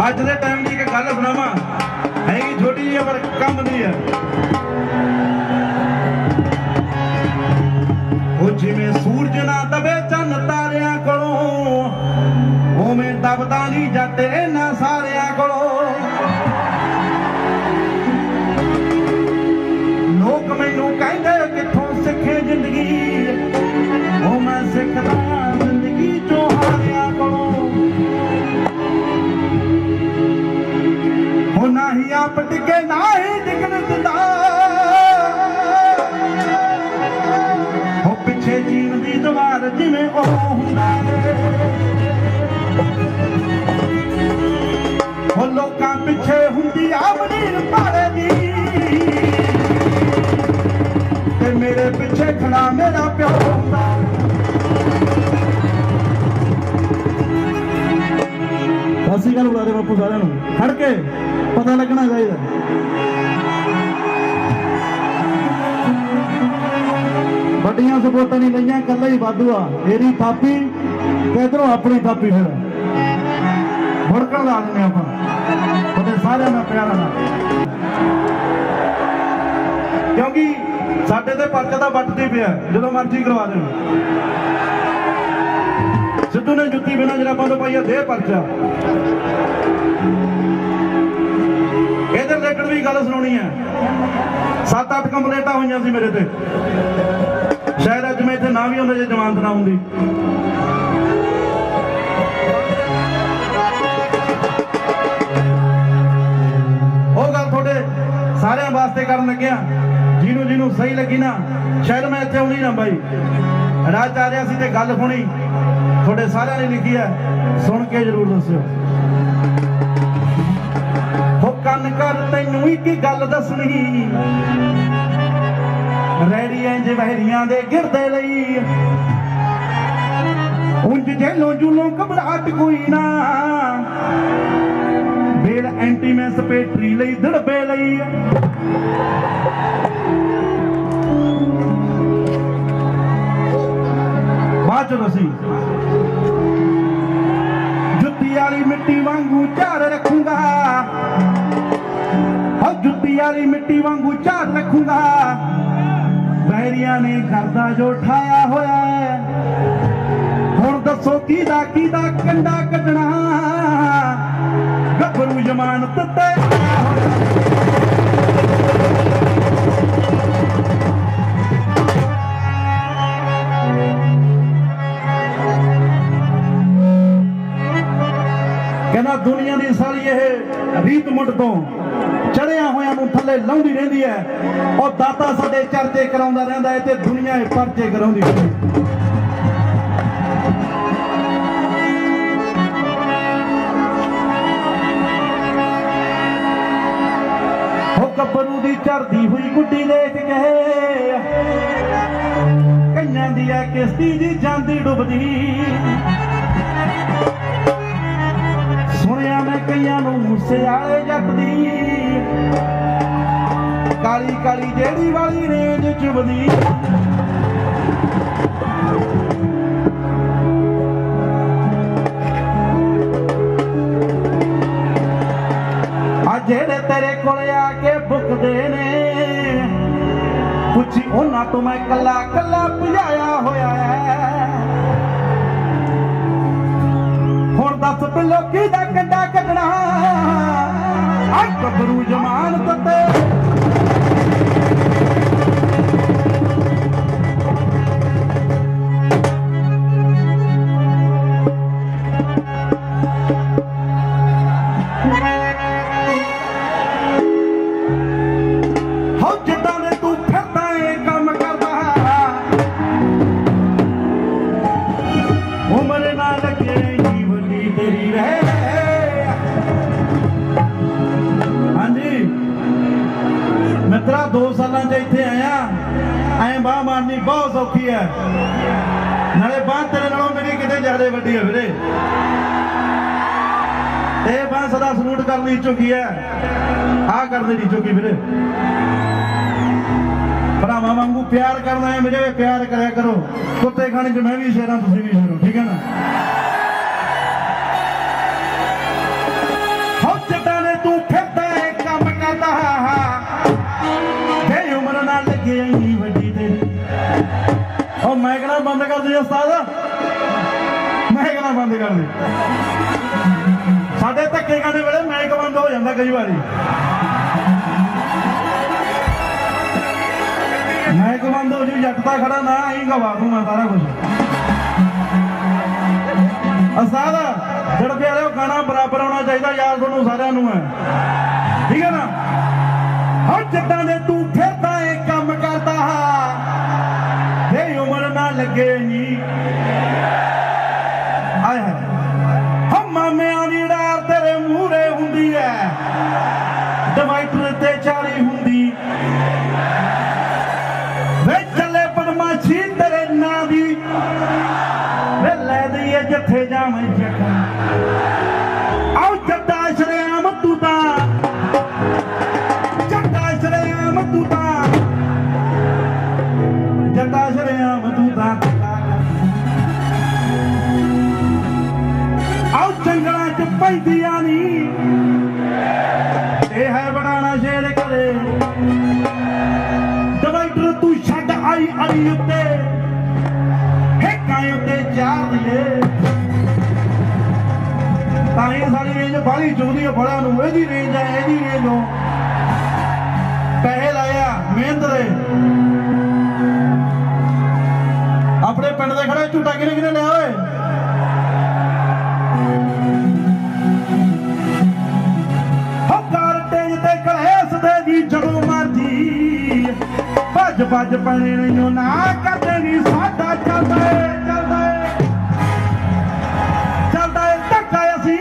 ਅੱਜ ਦੇ ਟਾਈਮ ਦੀ ਇੱਕ ਗੱਲ ਸੁਣਾਵਾਂ, ਹੈਗੀ ਛੋਟੀ ਜਿਹੀ ਪਰ ਕੰਮ ਦੀ ਹੈ। ਉਹ ਜਿਵੇਂ ਸੂਰਜ ਨਾ ਦਬੇ ਚੰਨ ਤਾਰਿਆਂ ਕੋਲੋਂ, ਉਵੇਂ ਦਬਦਾ ਨਹੀਂ ਜੱਟ ਇਹਨਾਂ ਸਾਰਿਆਂ ਕੋਲੋਂ। ਲੋਕ ਮੈਨੂੰ ਕਹਿੰਦੇ ਕਿੱਥੋਂ ਸਿੱਖੇ ਜ਼ਿੰਦਗੀ, ਉਹ ਮੈਂ ਸਿੱਖਦਾ ਜ਼ਿੰਦਗੀ ਚੋਂ ਹਾਰਿਆਂ ਕੋਲੋਂ। ਉਹ ਨਾ ਹੀ ਆਪ ਡਿੱਗੇ ਨਾ ਹੀ ਡਿੱਗਣ ਦਿੰਦਾ, ਉਹ ਪਿੱਛੇ ਜੀਣ ਦੀ ਦੀਵਾਰ ਜਿਵੇਂ ਉਹ ਹੁੰਦਾ ਏ। ਉਹ ਲੋਕਾਂ ਪਿੱਛੇ ਹੁੰਦੀ ਆ ਮਨੀਰ ਭਾਰੇ ਦੀ, ਤੇ ਮੇਰੇ ਪਿੱਛੇ ਖੜਾ ਮੇਰਾ ਪਿਓ ਹੁੰਦਾ। ਸਤਿ ਸ਼੍ਰੀ ਅਕਾਲ ਬੁਲਾ ਦੇ ਬਾਪੂ ਸਾਰਿਆਂ ਨੂੰ, ਖੜ ਕੇ ਪਤਾ ਲੱਗਣਾ ਚਾਹੀਦਾ। ਵੱਡੀਆਂ ਸਪੋਰਟਾਂ ਨਹੀਂ ਲਈਆਂ, ਇਕੱਲਾ ਹੀ ਵਾਧੂ ਆ। ਇਹਦੀ ਥਾਪੀ ਤੇ ਇੱਧਰੋਂ ਆਪਣੀ ਥਾਪੀ, ਫਿਰ ਫੜਕਣ ਲਾ ਦਿੰਦੇ ਆਪਾਂ ਤੁਹਾਡੇ ਸਾਰਿਆਂ ਦਾ ਪਿਆਰਾਂ ਨਾਲ, ਕਿਉਂਕਿ ਸਾਡੇ ਤੇ ਪਰਚਾ ਤਾਂ ਵੱਟਦੀ ਪਿਆ, ਜਦੋਂ ਮਰਜ਼ੀ ਕਰਵਾ ਦੇਣ। ਸਿੱਧੂ ਨੇ ਜੁੱਤੀ ਬਿਨਾਂ ਜਰਾਬਾਂ ਤੋਂ ਪਾਈ ਆ, ਦੇ ਪਰਚਾ। ਇਹਦੇ ਰਿਲੇਟਡ ਵੀ ਗੱਲ ਸੁਣਾਉਣੀ ਹੈ। 7-8 ਕੰਪਲੇਂਟਾਂ ਹੋਈਆਂ ਸੀ ਮੇਰੇ ਤੇ, ਸ਼ਾਇਦ ਅੱਜ ਮੈਂ ਇੱਥੇ ਨਾ ਵੀ ਹੁੰਦਾ ਜੇ ਜ਼ਮਾਨਤ ਨਾ ਹੁੰਦੀ। ਉਹ ਗੱਲ ਤੁਹਾਡੇ ਸਾਰਿਆਂ ਵਾਸਤੇ ਕਰਨ ਲੱਗਿਆ, ਜਿਹਨੂੰ ਸਹੀ ਲੱਗੀ ਨਾ, ਸ਼ਾਇਦ ਮੈਂ ਇੱਥੇ ਆਉਣੀ ਨਾ ਬਾਈ। ਰਾਜ ਆ ਰਿਹਾ ਸੀ ਤੇ ਗੱਲ ਸੁਣੀ, ਤੁਹਾਡੇ ਸਾਰਿਆਂ ਨੇ ਲਿਖੀ ਹੈ, ਸੁਣ ਕੇ ਜ਼ਰੂਰ ਦੱਸਿਓ। ਹੋ ਕੰਨ ਕਰ ਤੈਨੂੰ ਇੱਕ ਗੱਲ ਦੱਸਣੀ, ਰੈਡੀ ਇੰਜ ਵਹਿਰੀਆਂ ਦੇ ਗਿਰਦੇ ਲਈ, ਉਂਝ ਜੇਲੋਂ ਜੁਲੋਂ ਘਬਰਾਹਟ ਕੋਈ ਨਾ, ਬੇੜ ਐਂਟੀ ਮੈਂ ਸਪੇਟਰੀ ਲਈ ਦੜਬੇ ਲਈ। ਬਾਅਦ ਚੋਂ ਅਸੀਂ ਜੁੱਤੀ ਵਾਲੀ ਮਿੱਟੀ ਵਾਂਗੂ ਝਾੜ ਰੱਖੂੰਗਾ, ਹੋ ਜੁੱਤੀ ਵਾਲੀ ਮਿੱਟੀ ਵਾਂਗੂ ਝਾੜ ਰੱਖੂੰਗਾ। ਵੈਰੀਆਂ ਨੇ ਕਰਦਾ ਜੋ ਠਾਇਆ ਹੋਇਆ ਹੈ, ਹੁਣ ਦੱਸੋ ਕਿਹਦਾ ਕੰਡਾ ਕੱਢਣਾ, ਗੱਭਰੂ ਜ਼ਮਾਨਤ ਤੇ ਆਇਆ ਹੋਇਆ। ਕਹਿੰਦਾ ਦੁਨੀਆ ਦੀ ਸਾਰੀ ਇਹ ਰੀਤ ਮੁੱਢ ਤੋਂ ਚੜਿਆ ਹੋਇਆਂ ਨੂੰ ਥੱਲੇ ਲਾਉਂਦੀ ਰਹਿੰਦੀ ਹੈ। ਉਹ ਦਾਤਾ ਸਾਡੇ ਚਰਚੇ ਕਰਾਉਂਦਾ ਰਹਿੰਦਾ ਹੈ ਤੇ ਦੁਨੀਆ ਇਹ ਪਰਚੇ ਕਰਾਉਂਦੀ ਰਹਿੰਦੀ। ਉਹ ਗੱਭਰੂ ਦੀ ਚੜਦੀ ਹੋਈ ਗੁੱਡੀ ਦੇਖ ਕੇ, ਕਈਆਂ ਦੀ ਐ ਕਿਸ਼ਤੀ ਦੀ ਜਾਂਦੀ ਡੁੱਬਦੀ। ਸੁਣਿਆ ਮੈਂ ਕਈਆਂ ਨੂੰ ਮੂਸੇ ਵਾਲੇ ਜੱਟ ਦੀ, ਕਾਲੀ ਕਾਲੀ ਜਿਹੜੀ ਵਾਲੀ ਰੇਂਜ ਚੁਬਦੀ। ਆ ਜਿਹੜੇ ਤੇਰੇ ਕੋਲ ਆ ਕੇ ਬੁੱਕਦੇ ਨੇ, ਪੁੱਛੀ ਉਹਨਾਂ ਤੋਂ ਮੈਂ ਕੱਲਾ ਕੱਲਾ ਭਜਾਇਆ ਹੋਇਆ ਹੈ। ਹੁਣ ਦੱਸ ਪਿੱਲੋ ਕਿਹਦਾ ਕੰਡਾ ਕੱਢਣਾ, ਆ ਗੱਭਰੂ ਜ਼ਮਾਨਤ ਤੇ। ਹੋ ਜਿੱਦਾਂ ਦੇ ਤੂੰ ਫਿਰਦਾ ਏ ਕੰਮ ਕਰਦਾ, ਉਮਰ ਨਾ ਲੱਗੇ ਜੀਵਨੀ ਤੇਰੀ ਰਹਿ। ਹਾਂਜੀ ਮਿੱਤਰਾ, 2 ਸਾਲਾਂ 'ਚ ਇੱਥੇ ਆਇਆ, ਐਂ ਬਾਹ ਮਾਰਨੀ ਬਹੁਤ ਸੌਖੀ ਹੈ, ਨਾਲੇ ਬਾਹ ਤੇਰੇ ਨਾਲੋਂ ਮੇਰੀ ਕਿਤੇ ਜ਼ਿਆਦਾ ਵੱਡੀ ਹੈ ਵੀਰੇ। ਇਹ ਬਾਹ ਸਦਾ ਸਲੂਟ ਕਰਨੀ ਚੁੱਕੀ ਹੈ, ਆਹ ਕਰਨੀ ਨਹੀਂ ਚੁੱਕੀ ਵੀਰੇ। ਭਰਾਵਾਂ ਵਾਂਗੂ ਪਿਆਰ ਕਰਨਾ ਹੈ ਮੇਰੇ, ਪਿਆਰ ਕਰਿਆ ਕਰੋ। ਕੁੱਤੇ ਖਾਣੇ 'ਚ ਮੈਂ ਵੀ ਸ਼ੇਰਾਂ, ਤੁਸੀਂ ਵੀ ਸ਼ੇਰੋ, ਠੀਕ ਹੈ ਨਾ। कहना बंद कर दे उस्ताद, मैं कहना बंद कर दे। साडे धक्के खाने वेले माइक बंद हो जाता कई बारी, माइक बंद हो जी जट दा खड़ा ना ही गवा दूं मैं सारा कुछ। उस्ताद जड़ प्यारे गाना बराबर होना चाहिए यार दोनों सारिਆਂ ਨੂੰ है, ठीक है ना। हर जिद्दां दे तू फिरदा ए काम करदा ते उम्र ना लगे नी आए है हम मामियां दी डार तेरे मूहरे हुंदी है, डिवाइडर ते चाली हुंदी वे चले बदमाशी तेरे ना दी वे लै दईए जिथे जावे जखम आओ जट्टा शरेआम तू तां जट्टा शरेआम तू तां जट्टा शरेआम तू तां आओ जंगलां च पैंदियां नी ये है बनाना शेर करे डिवाइडर तू छड्ड आई अली उत्ते हेकां उत्ते चार दिए ताई सारी रेंज बाली चुभदी है बड़ा नूं एदी रेंज है एदी रेंज हो पैसे लाया मेहनत दे अपने पिंड दे खड़े झूठा किने किने लिया ओए हो कार तेज ते कलेस दे दी जदों मर्जी भज भज पने नहीं ना करदे नी साडा चलदा है चलदा है चलदा है धक्का असी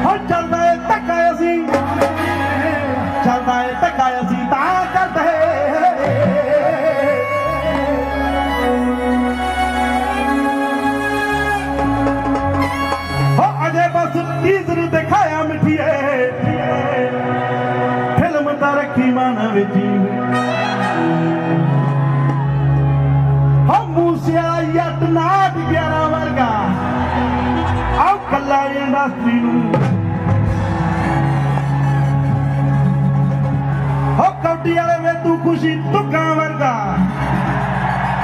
हो चलदा है धक्का असी चलदा है धक्का असी तां करदे हो अजे बस टीजर दिखाया मिठिए फिल्म दा रखी मन विच हो मूसिया यट नाट 11 वर्गा आओ कल्ला इंडस्ट्री नूं हो कौडी वाले वे तू खुशी तुक्कां वर्गा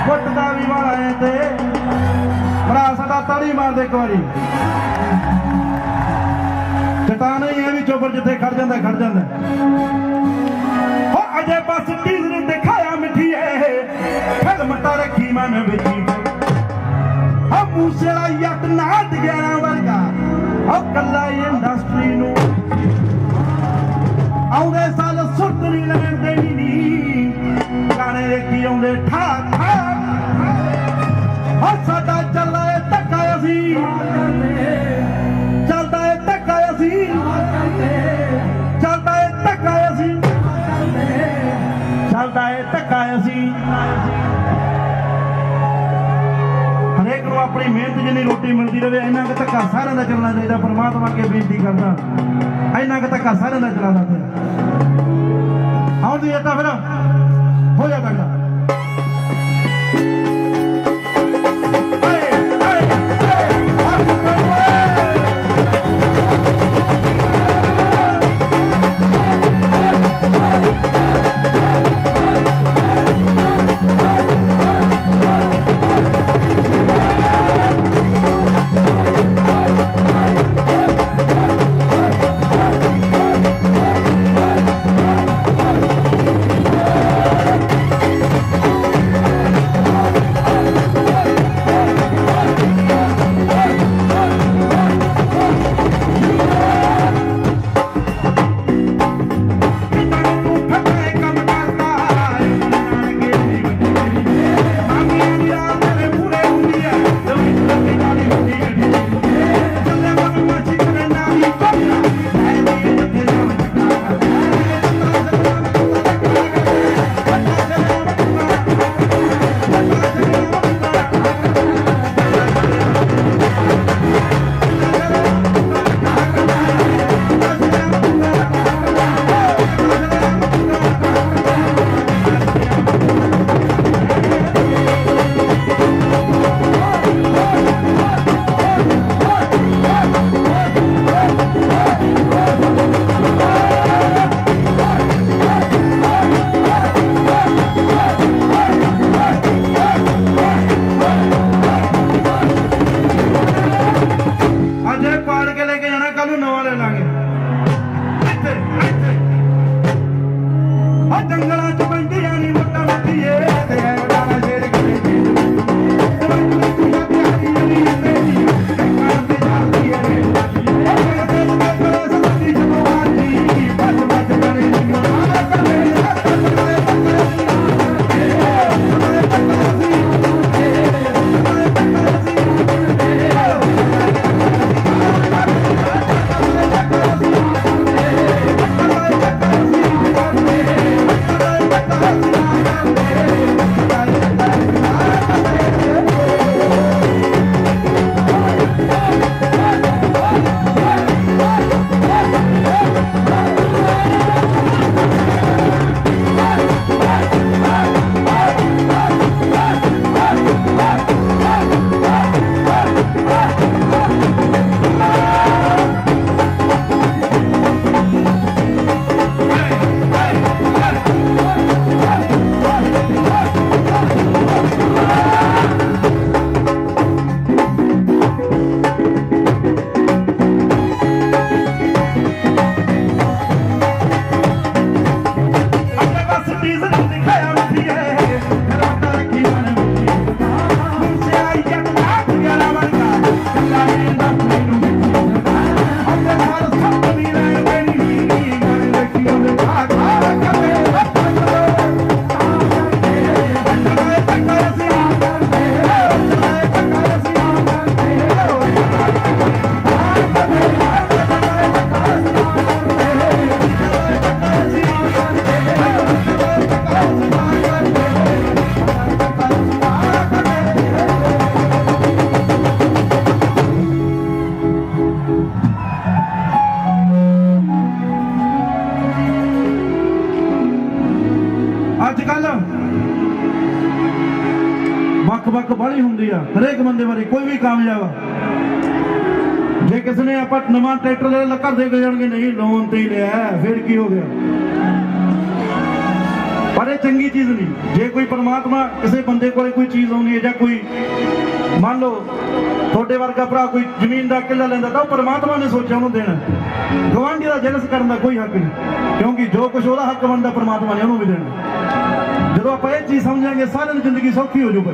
कुੱਟਦਾ भी वाला है ते भरा साडा ताड़ी मार दे एक बारी चट्टान ही है भी चोबर जिथे खड़ जांदा हो अजे बस टीजर दिखाया मिठी है फिल्म ता रखी मन विच हो मूसे दा यट नाट 11 वर्गा हो कल्ला इंडस्ट्री नूं आउंदे साल सुरत नहीं लैण देनी नी गाने की आउंदे ठा ठा हो साडा चलदा है धक्का असी चलदा है धक्का असी चलदा है धक्का असी चलदा है धक्का असी हरेक नूं अपनी मेहनत जिन्नी रोटी मिलती रहे इन्ना क धक्का सारिਆਂ ਦਾ ਚੱਲਣਾ ਚਾਹੀਦਾ परमात्मा अगे बेनती करदा इन्ना क धक्का सारिਆਂ ਦਾ चलाना चाहिए आउण दी इतना फिर हो जा करदा ਕੱਲ ਨੂੰ ਨਵਾਂ ਲੈ ਲਾਂਗੇ ਇੱਥੇ ਇੱਥੇ ਆ ਜੰਗਲਾਂ ਚ ਪੈਂਦੀਆਂ ਨਹੀਂ ਮੱਟਾਂ ਮੱਠੀਏ ਤੇ ਐ ਗਾਣਾ ਛੇੜ ਕੇ ਵੱਖ ਬਾਹਲੀ ਹੁੰਦੀ ਆ ਹਰੇਕ ਬੰਦੇ ਬਾਰੇ ਕੋਈ ਵੀ ਕਾਮਯਾਬ ਆ ਜੇ ਕਿਸੇ ਨੇ ਆਪਾਂ ਨਵਾਂ ਟਰੈਕਟਰ ਲੈ ਲੱਕਰ ਦੇ ਕੇ ਜਾਣਗੇ ਨਹੀਂ ਲੋਨ ਤੇ ਹੀ ਲਿਆ ਫਿਰ ਕੀ ਹੋ ਗਿਆ ਪਰ ਇਹ ਚੰਗੀ ਚੀਜ਼ ਨਹੀਂ ਜੇ ਕੋਈ ਪਰਮਾਤਮਾ ਕਿਸੇ ਬੰਦੇ ਕੋਲੇ ਕੋਈ ਚੀਜ਼ ਆਉਂਦੀ ਹੈ ਜਾਂ ਕੋਈ ਮੰਨ ਲਓ ਤੁਹਾਡੇ ਵਰਗਾ ਭਰਾ ਕੋਈ ਜ਼ਮੀਨ ਦਾ ਕਿੱਲਾ ਲੈਂਦਾ ਤਾਂ ਉਹ ਪਰਮਾਤਮਾ ਨੇ ਸੋਚਿਆ ਉਹਨੂੰ ਦੇਣਾ ਗਵਾਂਢੀ ਦਾ ਜਲਸ ਕਰਨ ਦਾ ਕੋਈ ਹੱਕ ਨਹੀਂ ਕਿਉਂਕਿ ਜੋ ਕੁਝ ਉਹਦਾ ਹੱਕ ਬਣਦਾ ਪਰਮਾਤਮਾ ਨੇ ਉਹਨੂੰ ਵੀ ਦੇਣਾ ਜਦੋਂ ਆਪਾਂ ਇਹ ਚੀਜ਼ ਸਮਝਾਂਗੇ ਸਾਰਿਆਂ ਦੀ ਜ਼ਿੰਦਗੀ ਸੌਖੀ ਹੋ ਜਾਊਗੀ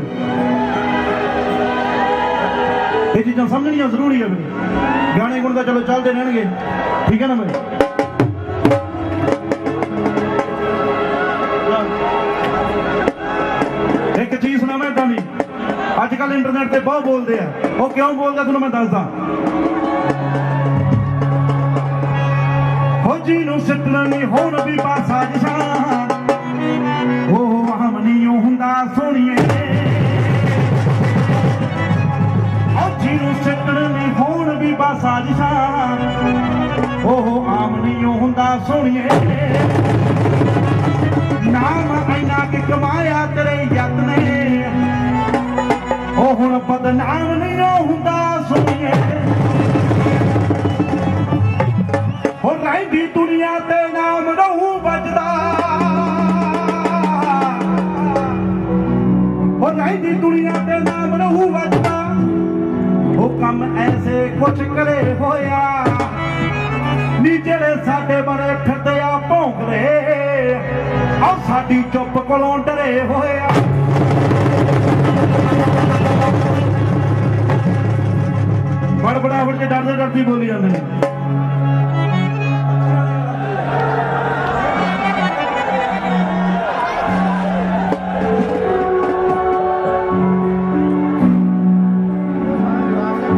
ਇਹ ਚੀਜ਼ਾਂ ਸਮਝਣੀਆਂ ਜ਼ਰੂਰੀ ਹੈ ਵੀਰੇ ਗਾਣੇ ਗੁਣ ਤਾਂ ਚਲੋ ਚੱਲਦੇ ਰਹਿਣਗੇ ਠੀਕ ਹੈ ਨਾ ਬਾਈ ਇੱਕ ਚੀਜ਼ ਸੁਣਾ ਮੈਂ ਏਦਾਂ ਦੀ ਅੱਜ ਕੱਲ ਇੰਟਰਨੈਟ ਤੇ ਬਹੁਤ ਬੋਲਦੇ ਆ ਉਹ ਕਿਉਂ ਬੋਲਦਾ ਤੁਹਾਨੂੰ ਮੈਂ ਦੱਸਦਾ ਹੋ ਜੀ ਨੂੰ ਸਿੱਟਣਾ ਨਹੀਂ ਹੁਣ ਵੀ ਪਾਸਾ ਜਿਸ਼ਾਂ ਉਹ ਆਮ ਨਹੀਂ ਹੁੰਦਾ ਸੋਹਣੀਏ ਉਹ ਜੀ ਨੂੰ ਸਿੱਟਣਾ ਨਹੀਂ ਹੁਣ ਵੀ ਪਾਸਾ ਜਿਸ਼ਾਂ ਉਹ ਆਮ ਨਹੀਂ ਹੁੰਦਾ ਸੋਹਣੀਏ ਨਾਮ ਇੰਨਾ ਕਿ ਕਮਾਇਆ ਤੇਰੇ ਯਤ ਨੇ ਉਹ ਹੁਣ ਬਦਨਾਮ ਨਹੀਂ ਹੁੰਦਾ ਸੁਣੀਏ ਹੋ ਰਹਿੰਦੀ ਦੁਨੀਆ ਤੇ ਨਾਮ ਰਹੂ ਵੱਜਦਾ ਹੋ ਰਹਿੰਦੀ ਦੁਨੀਆ ਤੇ ਨਾਮ ਰਹੂ ਵੱਜਦਾ ਉਹ ਕੰਮ ਐਸੇ ਕੁਛ ਕਰੇ ਹੋਇਆ ਨੀ ਜਿਹੜੇ ਸਾਡੇ ਬੜੇ ਫਿਰਦੇ ਆ ਭੌਂਕਦੇ ਆਹ ਸਾਡੀ ਚੁੱਪ ਕੋਲੋਂ ਡਰੇ ਹੋਇਆ ਬੜਬੜਾਵਟ ਕੇ ਡਰਦੇ ਡਰਦੀ ਬੋਲੀ ਜਾਂਦੇ ਨੇ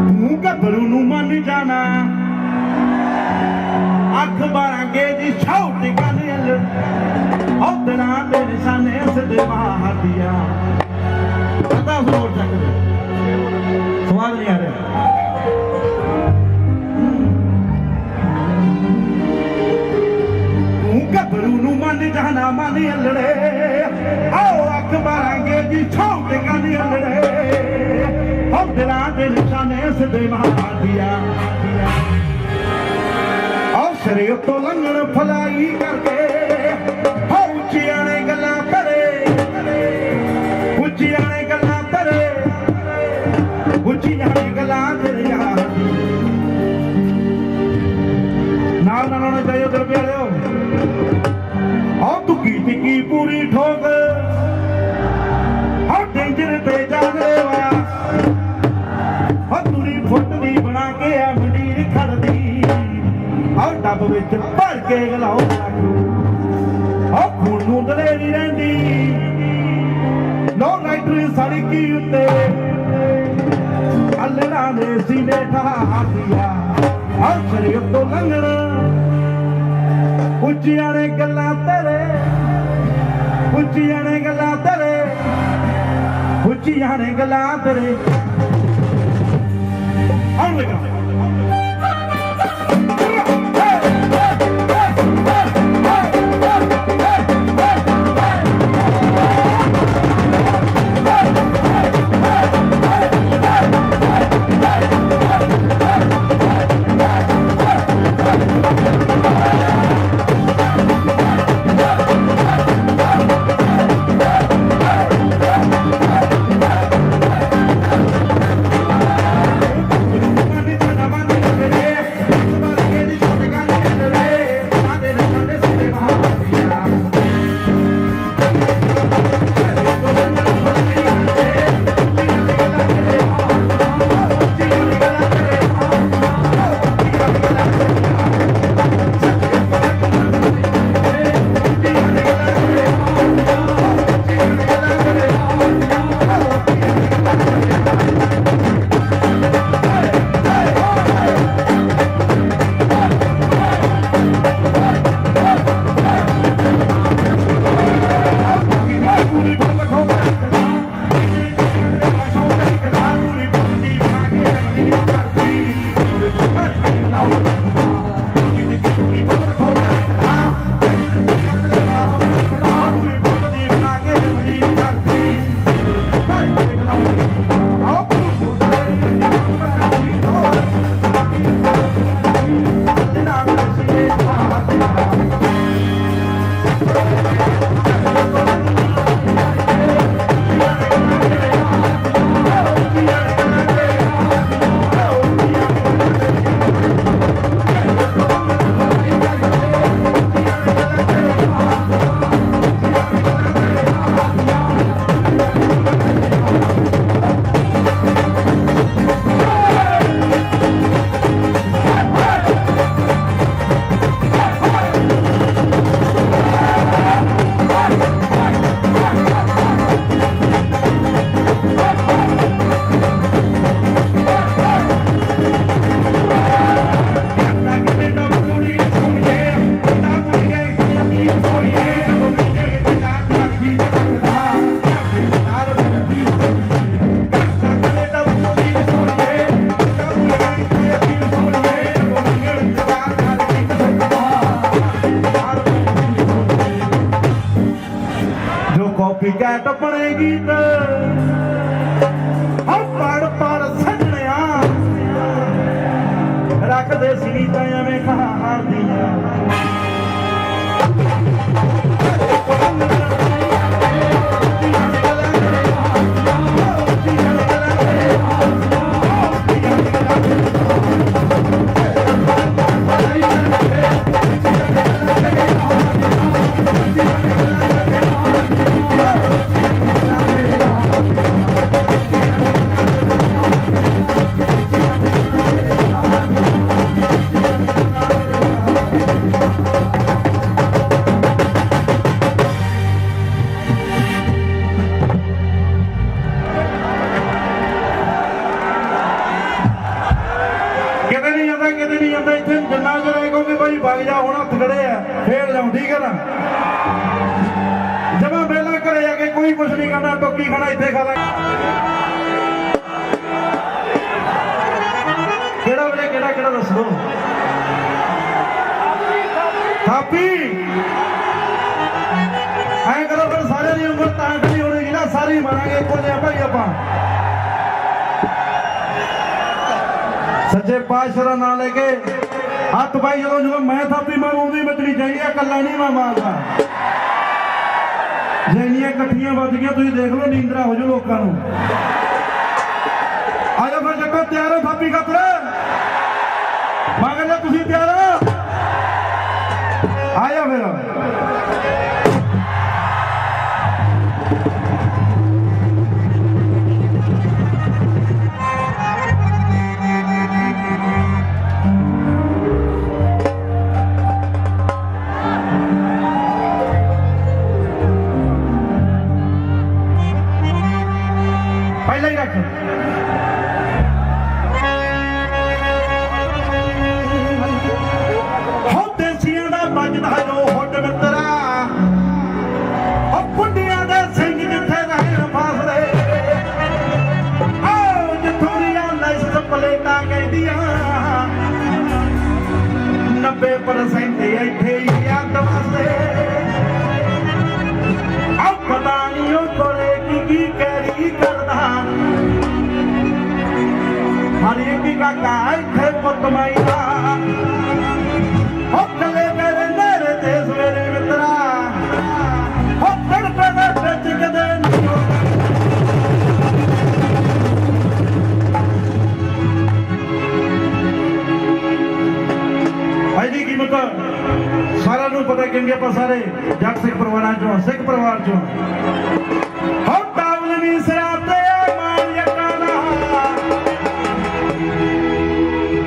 ਤੂੰ ਗੱਭਰੂ ਨੂੰ ਮੰਨ ਜਾਣਾ ਅੱਖ ਬਾਰਾਂਗੇ ਜੀ ਛੋਟੇ ਕਾਨੇਲ ਔਦਰਾਂ ਦੇ ਨਿਸ਼ਾਨੇ ਸਦੇ ਮਾਰਦੀਆਂ ਪਤਾ ਹੋਰ ਸਕਦੇ ਸਵਾਲ ਨਹੀਂ ਆ ਰਿਹਾ ਤੂੰ ਗੱਭਰੂ ਨੂੰ ਮੰਨ ਜਾਣਾ ਮੰਨ ਅਲੜੇ ਆਓ ਅੱਖ ਬਾਰਾਂਗੇ ਜੀ ਛੋਟੇ ਕਾਨੇਲ ਔਦਰਾਂ ਦੇ ਨਿਸ਼ਾਨੇ ਸਦੇ ਮਾਰਦੀਆਂ ਸਰੇ ਉੱਤੋਂ ਲੰਘਣ ਫਲਾਈ ਕਰਕੇ ਹੋ ਉੱਚੀਆਂ ਨੇ ਗੱਲਾਂ ਕਰੇ ਉੱਚੀਆਂ ਨੇ ਗੱਲਾਂ ਕਰੇ ਉੱਚੀਆਂ ਨੇ ਗੱਲਾਂ ਤੇਰੇ ਯਾਰ ध्यान नाल होना चाहिए तेरे प्यारे तू की पूरी ठोक डेंजर पे जाने वा तुरी फुट दी बना के आ मंडीर खड़दी डब विच भर के गलाओ खून नूं दलेरी रहिंदी नो राइटर सड़की उत्ते अल्लड़ा ने सीने ठहा दिया शरीयत तो लंघना ਉੱਚੀਆਂ ਨੇ ਗੱਲਾਂ ਤੇਰੇ ਉੱਚੀਆਂ ਨੇ ਗੱਲਾਂ ਤੇਰੇ ਉੱਚੀਆਂ ਨੇ ਗੱਲਾਂ ਤੇਰੇ ਆਉਣ ਲੱਗਾ कैट बने गीत पढ़ पर सजनिया रख दे सीता एवें खार दिया भाग जा हूं हथ खड़े है फिर जाऊं ठीक है ना जब मेला करे जाके कोई कुछ नहीं करना टोकी खाना इतने खा ला केड़ा वे केड़ा केड़ा दस दो थापी ऐ करो फिर सारे की उम्र तांट नहीं होगी ना सारी मारांगे इको जिहा भाई आपां सच्चे पातशाह दा नाम लेके हथ भाई जो जो मैं थापी मारू उदी बचनी चाहिए कला नहीं मैं मारता जैनिया कट्ठियां बज गई तुम देख लो नींदरा हो जो लोगों आ जाओ फिर जगो तैयार हो थापी खतर मैं कहना तुम तैयार हो ਹੋਇਆ ਪਹਿਲਾਂ ਹੀ ਰੱਖ ਹੋ ਦੇਸੀਆਂ ਦਾ ਵੱਜਦਾ ਜੋ ਹੁੱਡ ਮਿੱਤਰਾ ਹੋ ਪੁੰਡੀਆਂ ਦੇ ਸਿੰਘ ਜਿੱਥੇ ਰਹਿਣ ਫਸਦੇ ਆਓ ਜਿੱਥੋਂ ਦੀਆਂ ਲਿਸਟ ਪਲੇਟਾਂ ਕਹਿੰਦੀਆਂ 90% ਇੱਥੇ ਹੀ ਅੱਧ ਵਸਦੇ ਆ ਪਤਾ ਨਹੀਂ ਉਹ ਕੋਲੇ ਕੀ ਕਰੀ ਕਰਦਾ ਹਰੀ ਕੀ ਕਾਕਾ ਇੱਥੇ ਪੁੱਤ ਮਾਈਦਾ ਹੋ ਕਲੇ ਮੇਰੇ ਨੇੜੇ ਤੇ ਸਵੇਰੇ ਮਿੱਤਰਾ ਹੋ ਤੜਪੇ ਦੇ ਵਿੱਚ ਕਦੇ ਨਹੀਂ ਭਾਈ ਦੀ ਕੀਮਤ ਸਾਰਿਆਂ ਨੂੰ ਪਤਾ ਕਿੰਗੇ ਆਪਾਂ ਸਾਰੇ ਜੱਟ ਸਿੱਖ ਪਰਿਵਾਰਾਂ ਚੋਂ ਸਿੱਖ ਪਰਿਵਾਰ ਚੋਂ ਹੋ ਟਾਵਲ ਵੀ ਸਿਰਾਂ ਤੇ ਮਾਨ ਯਕਾਂ ਦਾ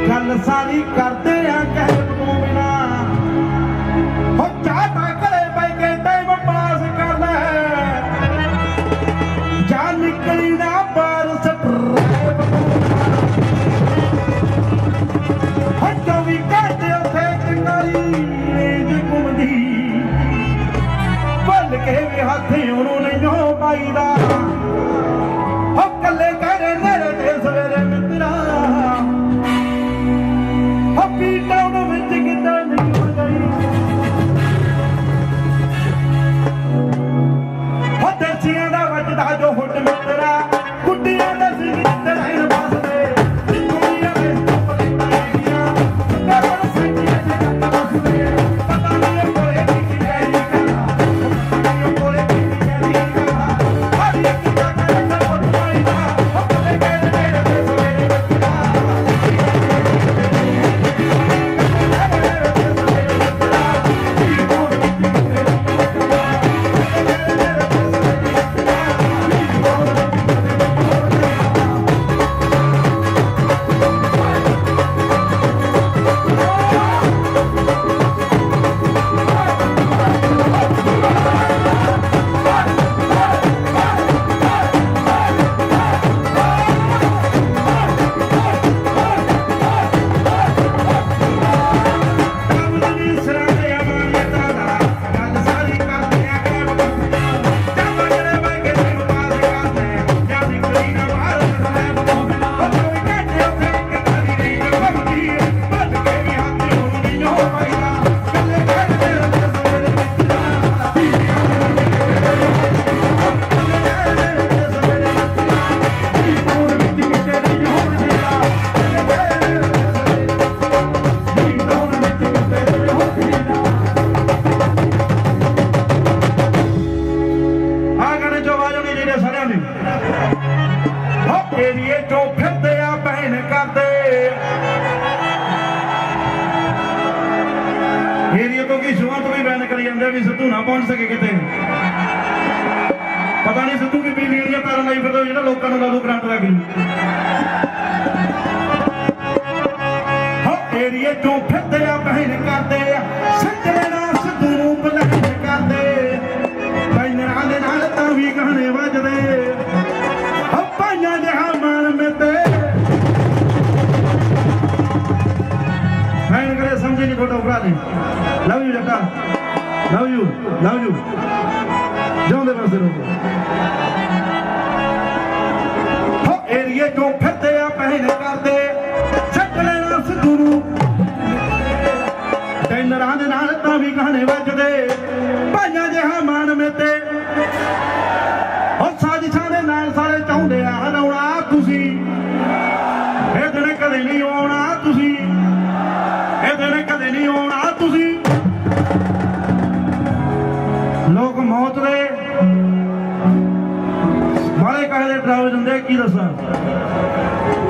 ਗੱਲ ਸਾਰੀ ਕਰਦੇ ਆ ਕਹਿ ਤੋਂ ਬਿਨਾ ਹੋ ਚਾਹਤਾ ਘਰੇ ਬੈ ਕੇ ਟਾਈਮ ਪਾਸ ਕਰਦਾ ਜਾਂ ਨਿਕਲੀ ਨਾ ਬਾਹਰ ਸਟਰੈਪ ਹੋ 24 ਘੰਟੇ ਉੱਥੇ ਚੰਗਾਰੀ ਰੇਂਜ ਘੁੰਮਦੀ ਭੁੱਲ ਕੇ ਵੀ ਹੱਥ ਉਹਨੂੰ ਨਹੀਂ ਹੋ ਪਾਈਦਾ ਹੋ ਕੱਲੇ ਘਰੇ ਨੇੜੇ ਤੇ ਸਵੇਰੇ ਮਿੱਤਰਾ ਹੋ ਪੀਟਾਉਣ ਵਿੱਚ ਕਿਤੇ ਨਿਕਲ ਗਈ ਹੋ ਦੇਸੀਆਂ ਦਾ ਵੱਜਦਾ ਜੋ ਹੁੱਡ ਮਿੱਤਰਾ ਕੁੱਟੀਆਂ ਦਾ ਸੀ ਜਿੱਥੇ ਰਹਿਣ ਵਸਦੇ ਦੁਨੀਆ ਵਿੱਚ ਪਲੇਟਾਂ ਆਈਆਂ ਪਰ ਸੱਚੀਆਂ ਜਗ੍ਹਾ ਵਸਦੇ ਪਤਾ ਨਹੀਂ ਕੋਲੇ ਕੀ ਕਰੀ ਕਰਾ ਕੋਲੇ ਕੀ ਕਰੀ ਕਰਾ ਹਰੀ ਕੀ ਜਗ੍ਹਾ ਪੁੱਤ ਮਾਈਦਾ ਹੋ ਕੱਲੇ ਘਰੇ ਨੇੜੇ ਤੇ ਸਵੇਰੇ ਮਿੱਤਰਾ ਏਰੀਏ ਚੋਂ ਫਿਰਦੇ ਆ ਬਹਿਣ ਕਰਦੇ ਏਰੀਏ ਤੋਂ ਕੀ ਸ਼ੁਆਂ ਤੋਂ ਵੀ ਬੈਨ ਕਰੀ ਜਾਂਦੇ ਵੀ ਸਿੱਧੂ ਨਾ ਪਹੁੰਚ ਸਕੇ ਕਿਤੇ ਪਤਾ ਨਹੀਂ ਸਿੱਧੂ ਕੀ ਬਿਜਲੀ ਦੀਆਂ ਤਾਰਾਂ ਲਾਈ ਫਿਰਦੇ ਜਿਹੜਾ ਲੋਕਾਂ ਨੂੰ ਲਾਦੂ ਕਰੰਟ ਲੱਗ ਜੂ ਹੋ ਏਰੀਏ ਚੋਂ ਫਿਰਦੇ ਆ ਬਹਿਣ ਕਰਦੇ ਸੱਜਣੇ ਨਾਲ ਸਿੱਧੂ ਨੂੰ ਬਲੈਨ ਕਰਦੇ ਬੈਨਰਾਂ ਦੇ ਨਾਲ ਤਾਂ ਵੀ ਗਾਣੇ ਵੱਜਦੇ ਭਾਈਆਂ ਜਿਹਾ ਮਨ ਮੇਤੇ ਮੈਂ ਕਰੇ ਸਮਝੇ ਨਹੀਂ ਤੁਹਾਡਾ ਭਰਾ ਨੇ love you Jatta love you ਜਿਉਂਦੇ ਵਸਦੇ ਰਹੋ ਹੋ ਏਰੀਏ ਚੋਂ ਫਿਰਦੇ ਆ ਪਹਿਨ ਕਰਦੇ ਛੱਡਣੇ ਨਾ ਸਿੱਧੂ ਨੂੰ ਟੈਨਰਾਂ ਦੇ ਨਾਲ ਤਾਂ ਵੀ ਗਾਣੇ ਵੱਜਦੇ ਭਾਈਆਂ ਜਿਹਾ ਮਨ ਮੇਤੇ ਉਹ ਸਾਜ਼ਿਸ਼ਾਂ ਦੇ ਨਾਲ ਸਾਰੇ ਚਾਹੁੰਦੇ ਆ ਹਰਾਉਣਾ ਤੁਸੀਂ ਇਹ ਦਿਨ ਕਦੇ ਨਹੀਂ ਆਉਣਾ ਤੁਸੀਂ ਇਹ ਦਿਨ ਕਦੇ ਨਹੀਂ ਆਉਣਾ ਤੁਸੀਂ ਲੋਕ ਮੌਤ ਦੇ ਬਾਰੇ ਕਹੇ ਦੇ ਡਰਾਵੇ ਦਿੰਦੇ ਕੀ ਦੱਸਾਂ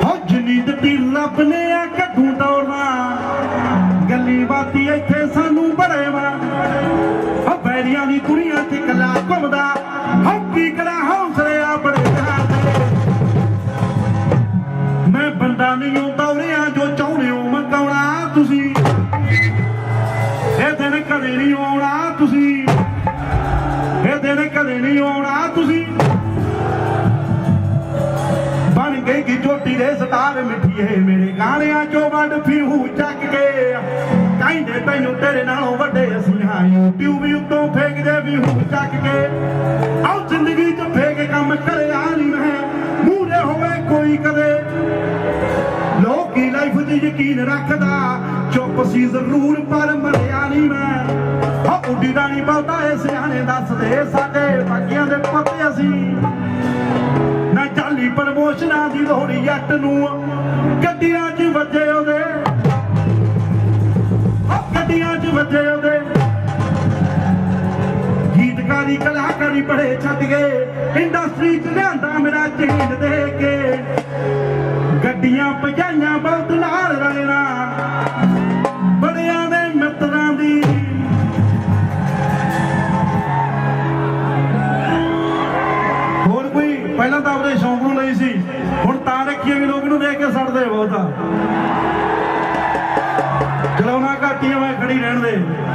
ਹੋ ਜਿੰਨੀ ਦਿੱਤੀ ਰੱਬ ਨੇ ਆ ਕੱਢੂ ਦੌੜਨਾ ਗੱਲੀ ਬਾਤੀ ਇੱਥੇ ਸਾਨੂੰ ਬੜੇ ਵਾ ਕਾਮੇਡੀਆਂ ਦੀ ਦੁਨੀਆ 'ਚ ਇਕੱਲਾ ਘੁੰਮਦਾ ਹੌਕੀ ਕਰਾ ਹੌਸਲੇ ਆ ਬੜੇ ਪਿਆਰ ਦੇ ਮੈਂ ਬੰਦਾ ਨਹੀਂ ਉਹ ਦੌੜਿਆ ਜੋ ਚਾਹੁੰਦੇ ਹੋ ਮਕਾਉਣਾ ਤੁਸੀਂ ਇਹ ਦਿਨ ਕਦੇ ਨਹੀਂ ਆਉਣਾ ਤੁਸੀਂ ਇਹ ਦਿਨ ਕਦੇ ਨਹੀਂ ਆਉਣਾ ਤੁਸੀਂ ਬਣ ਗਈ ਕਿ ਚੋਟੀ ਦੇ ਸਟਾਰ ਮਿੱਠੀਏ ਮੇਰੇ ਗਾਣਿਆਂ ਚੋਂ ਵੱਡ ਫਿਊ ਚੱਕ ਕੇ ਕਹਿੰਦੇ ਤੈਨੂੰ ਤੇਰੇ ਨਾਲੋਂ ਵੱਡੇ ਅਸੀਂ ਹਾਂ YouTube ਉੱਤੋਂ ਫੇਕਦੇ ਵੀ ਹੂ ਚੱਕ ਕੇ ਆਉ ਜ਼ਿੰਦਗੀ 'ਚ ਫੇਕ ਕੰਮ ਕਰਿਆ ਨਹੀਂ ਮੈਂ ਮੂਹਰੇ ਹੋਵੇ ਕੋਈ ਕਦੇ ਲੋਕੀ ਲਾਈਫ 'ਚ ਯਕੀਨ ਰੱਖਦਾ ਚੁੱਪ ਸੀ ਜ਼ਰੂਰ ਪਰ ਮਰਿਆ ਨਹੀਂ ਮੈਂ ਉੱਡੀ ਦਾ ਨਹੀਂ ਬਹੁਤਾ ਇਹ ਸਿਆਣੇ ਦੱਸਦੇ ਸਾਡੇ ਬਾਕੀਆਂ ਦੇ ਪੁੱਤ ਅਸੀਂ ਨਾ ਚਾਲੀ ਪ੍ਰਮੋਸ਼ਨਾਂ ਦੀ ਲੋੜੀ ਜੱਟ ਨੂੰ ਗੱਡੀਆਂ 'ਚ ਵੱਜੇ ਉਹਦੇ ਗੱਡੀਆਂ 'ਚ ਵੱਜੇ ਉਹਦੇ ਗੀਤਕਾਰੀ ਕਲਾਕਾਰੀ ਬੜੇ ਛੱਡ ਗਏ ਇੰਡਸਟਰੀ 'ਚ ਲਿਆਂਦਾ ਮੇਰਾ ਚੇਂਜ ਦੇ ਕੇ ਗੱਡੀਆਂ ਭਜਾਈਆਂ ਬਹੁਤ ਨਾਲ ਰਹਿਣਾ ਬੜਿਆਂ ਦੇ ਮਿੱਤਰਾਂ ਦੀ ਹੋਰ ਕੋਈ ਪਹਿਲਾਂ ਤਾਂ ਆਪਣੇ ਸ਼ੌਂਕ ਨੂੰ ਲਈ ਸੀ ਹੁਣ ਤਾਂ ਰੱਖੀਏ ਵੀ ਲੋਕ ਨੂੰ ਦੇਖ ਕੇ ਸੜਦੇ ਬਹੁਤਾ ਚਲਾਉਣਾ ਘਾਟੀਆਂ ਮੈਂ ਖੜੀ ਰਹਿਣ ਦੇ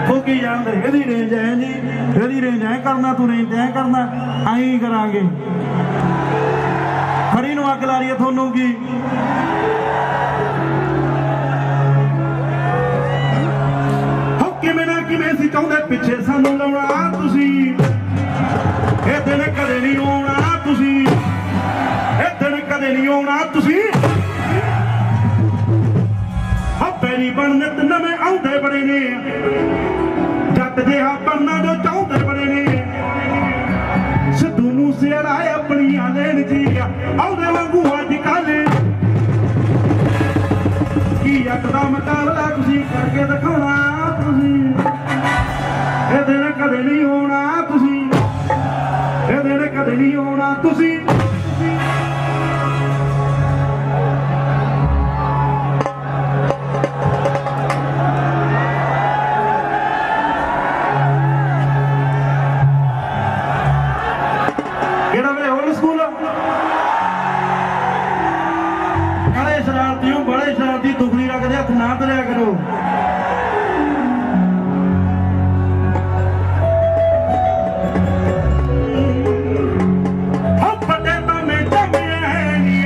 ਫੋਕੀ ਜਾਣ ਦੇ ਇਹਦੀ ਰੇਂਜ ਐ ਜੀ ਇਹਦੀ ਰੇਂਜ ਐ ਕਰਨਾ ਤੂੰ ਰੇਂਜ ਐ ਕਰਨਾ ਐਂ ਕਰਾਂਗੇ ਖੜੀ ਨੂੰ ਅੱਗ ਲਾ ਲਈਏ ਤੁਹਾਨੂੰ ਕੀ ਕਿਵੇਂ ਨਾ ਕਿਵੇਂ ਸੀ ਚਾਹੁੰਦੇ ਪਿੱਛੇ ਸਾਨੂੰ ਲਾਉਣਾ ਤੁਸੀਂ ਇਹ ਦਿਨ ਕਦੇ ਨਹੀਂ ਆਉਣਾ ਤੁਸੀਂ ਇਹ ਦਿਨ ਕਦੇ ਨਹੀਂ ਆਉਣਾ ਤੁਸੀਂ ਪੈਰੀ ਬਣਨੇ ਤੇ ਨਵੇਂ ਆਉਂਦੇ ਬੜੇ ਨੇ ਜੱਟ ਜਿਹਾ ਬਣਨਾ ਜੋ ਚਾਹੁੰਦੇ ਬੜੇ ਨੇ ਸਿੱਧੂ ਮੂਸੇਵਾਲਾ ਆਪਣੀਆਂ ਲੈਣ ਜੀ ਆਉਂਦੇ ਵਾਂਗੂ ਅੱਜ ਕੱਲ੍ਹ ਕੀ ਅੱਗ ਦਾ ਮੁਕਾਬਲਾ ਤੁਸੀਂ ਕਰਕੇ ਦਿਖਾਉਣਾ ਤੁਸੀਂ ਇਹ ਦਿਨ ਕਦੇ ਨਹੀਂ ਆਉਣਾ ਤੁਸੀਂ ਇਹ ਦਿਨ ਕਦੇ ਨਹੀਂ ਆਉਣਾ ਤੁਸੀਂ ਕਿਹੜਾ ਵੇ ਹੋਰ ਸਕੂਲ ਬੜੇ ਸ਼ਰਾਰਤੀ ਦੁਗਲੀ ਰੱਖਦੇ ਹੱਥ ਨਾ ਧਰਿਆ ਕਰੋ ਵੱਡੇ ਮਾਮੇ ਜੰਮਿਆ ਨੀ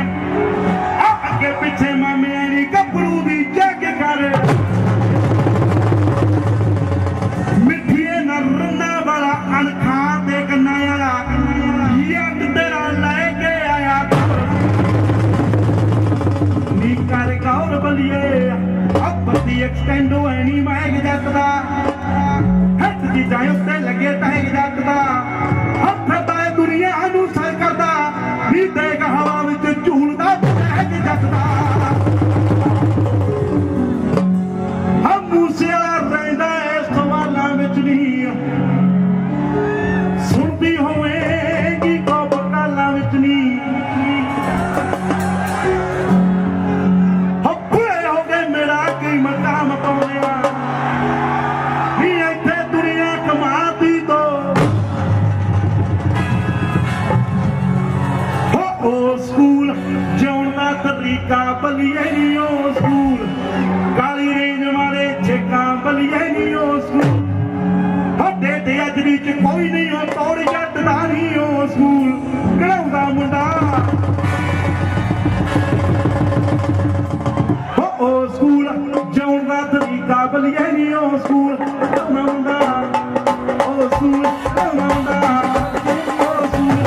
ਅੱਗੇ ਪਿੱਛੇ ਮਾਮੇ ਨੀ ਗੱਭਰੂ ਦੀ ਜੱਗ ਕਰ ਮਿੱਠੀਏ ਨਰਨਾ ਵਾਲਾ ਅਣਖਾਂ ਤੇ ਕੰਨਾਂ ਵਾਲਾ ਯੱਗ ਤੇਰਾ ਲੈ ਕੇ ਆਇਆ ਨੀ ਕਰ ਗੌਰ ਬਲੀਏ ਅੱਪਤੀ ਐਕਸਟੈਂਡ ਹੋਏ ਨੀ ਮੈਂ ਜੱਟ ਦਾ ਹੱਥ ਦੀ ਜਾਇ ਉੱਤੇ ਲੱਗੇ ਟਹਿ ਜੱਟ ਦਾ ਹੱਥ ਤਾਂ ਦੁਨੀਆ ਨੂੰ ਸਰ ਕਰਦਾ ਨੀ ਦੇਖ ਹਵਾ ਵਿੱਚ ਝੂਲਦਾ ਟਹਿ ਜੱਟ ਦਾ ਹਮ ਮੂਸੇਵਾਲਾ ਰਹਿੰਦਾ ਇਸ ਸਵਾਲਾਂ ਵਿੱਚ ਨਹੀਂ ਸੁਣਦੀ ਹੋਵੇਗੀ ਕੋਪ ਕਾਲਾਂ ਵਿੱਚ ਨਹੀਂ ਮਕਾਮ ਪਾਉਂਦਿਆ ਨੀ ਇੱਥੇ ਦੁਨੀਆ ਕਮਾਤੀ ਤੋਂ ਉਹ ਸਕੂਲ ਜਿਉਣ ਦਾ ਤਰੀਕਾ ਬਲੀਏ ਨੀ ਉਹ ਸਕੂਲ ਕਾਲੀ ਰੇਂਜ ਵਾਲੇ ਛੇਕਾਂ ਬਲੀਏ ਨੀ ਉਹ ਸਕੂਲ ਹੱਡੇ ਤੇ ਅਜਰੀ ਚ ਕੋਈ ਨਹੀਂ ਉਹ ਤੋੜ ਜੱਟ ਦਾ ਨਹੀਂ ਉਹ ਸਕੂਲ ਕਢਾਉਂਦਾ ਮੁੰਡਾ ਉਹ ਸਕੂਲ ਜਿਉਣ ਦਾ ਤਰੀਕਾ ਬਲੀਏ ਨੀ ਉਹ ਸਕੂਲ ਮੁੰਡਾ ਉਹ ਸਕੂਲ ਮੁੰਡਾ ਉਹ ਸਕੂਲ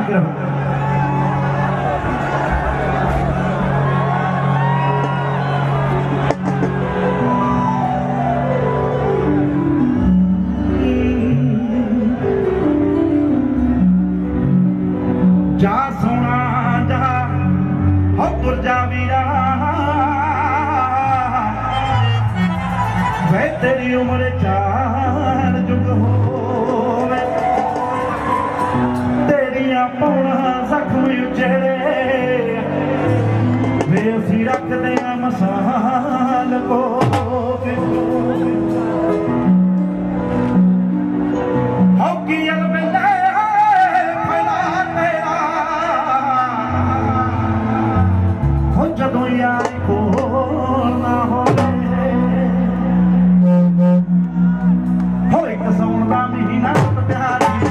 ਕੇ ਰਹੋ। ਜਾ ਸੋਣਾ ਜਾ ਹੋ ਤੁਰ ਜਾ ਵੀਰਾ ਵੇ ਤੇਰੀ ਉਮਰ ਚਾਰ ਜੁਗ ਹੋਵੇ ਤੇਰੀਆਂ ਪੌਣਾ ਜ਼ਖਮ ਉਜੜੇ ਵੇ ਅਸੀਂ ਰੱਖਦੇ ਆ ਮਸਾਲ ਕੋਵੇ ਹੌਕੀ ਅਲਬਿੰਦਾ ਜਦੋਂ ਯਾਰ ਕੋਲ ਨਾ ਹੋਵੇ ਹੋ ਇੱਕ ਸੌਣ ਦਾ ਮਹੀਨਾ ਪਿਆਰੀ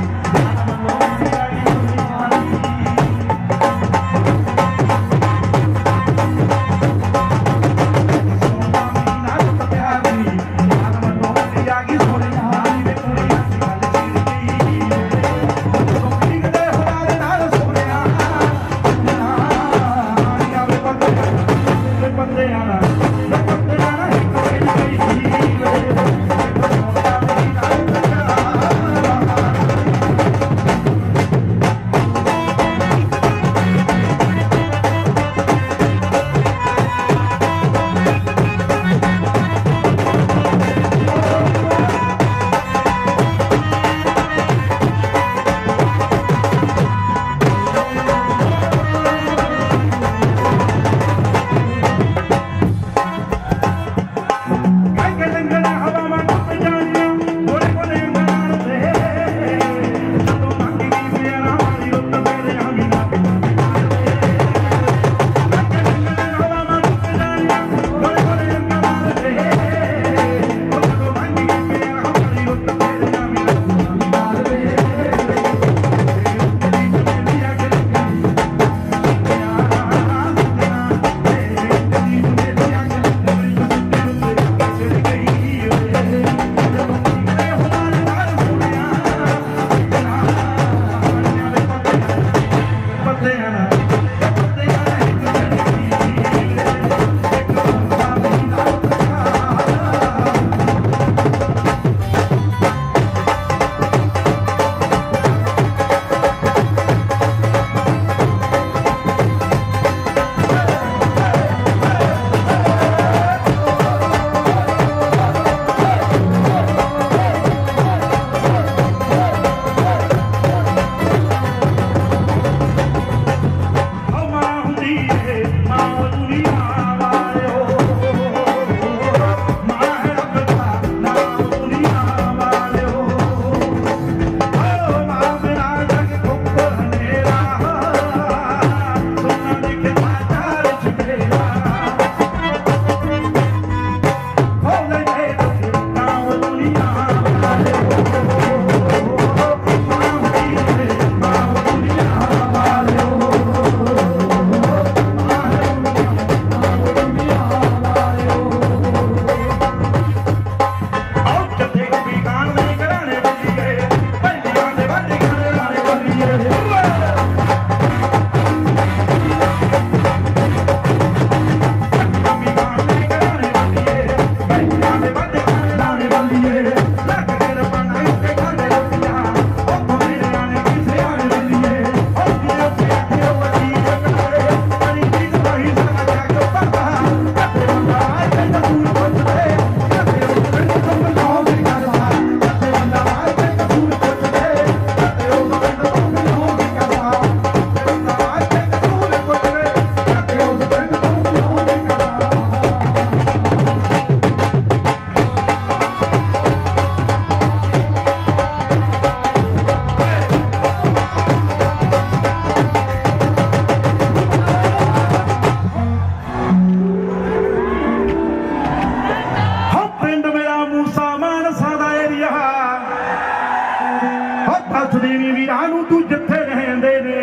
ਦੇਵੀ ਵੀਰਾਂ ਨੂੰ ਤੂੰ ਜਿੱਥੇ ਰਹਿੰਦੇ ਨੇ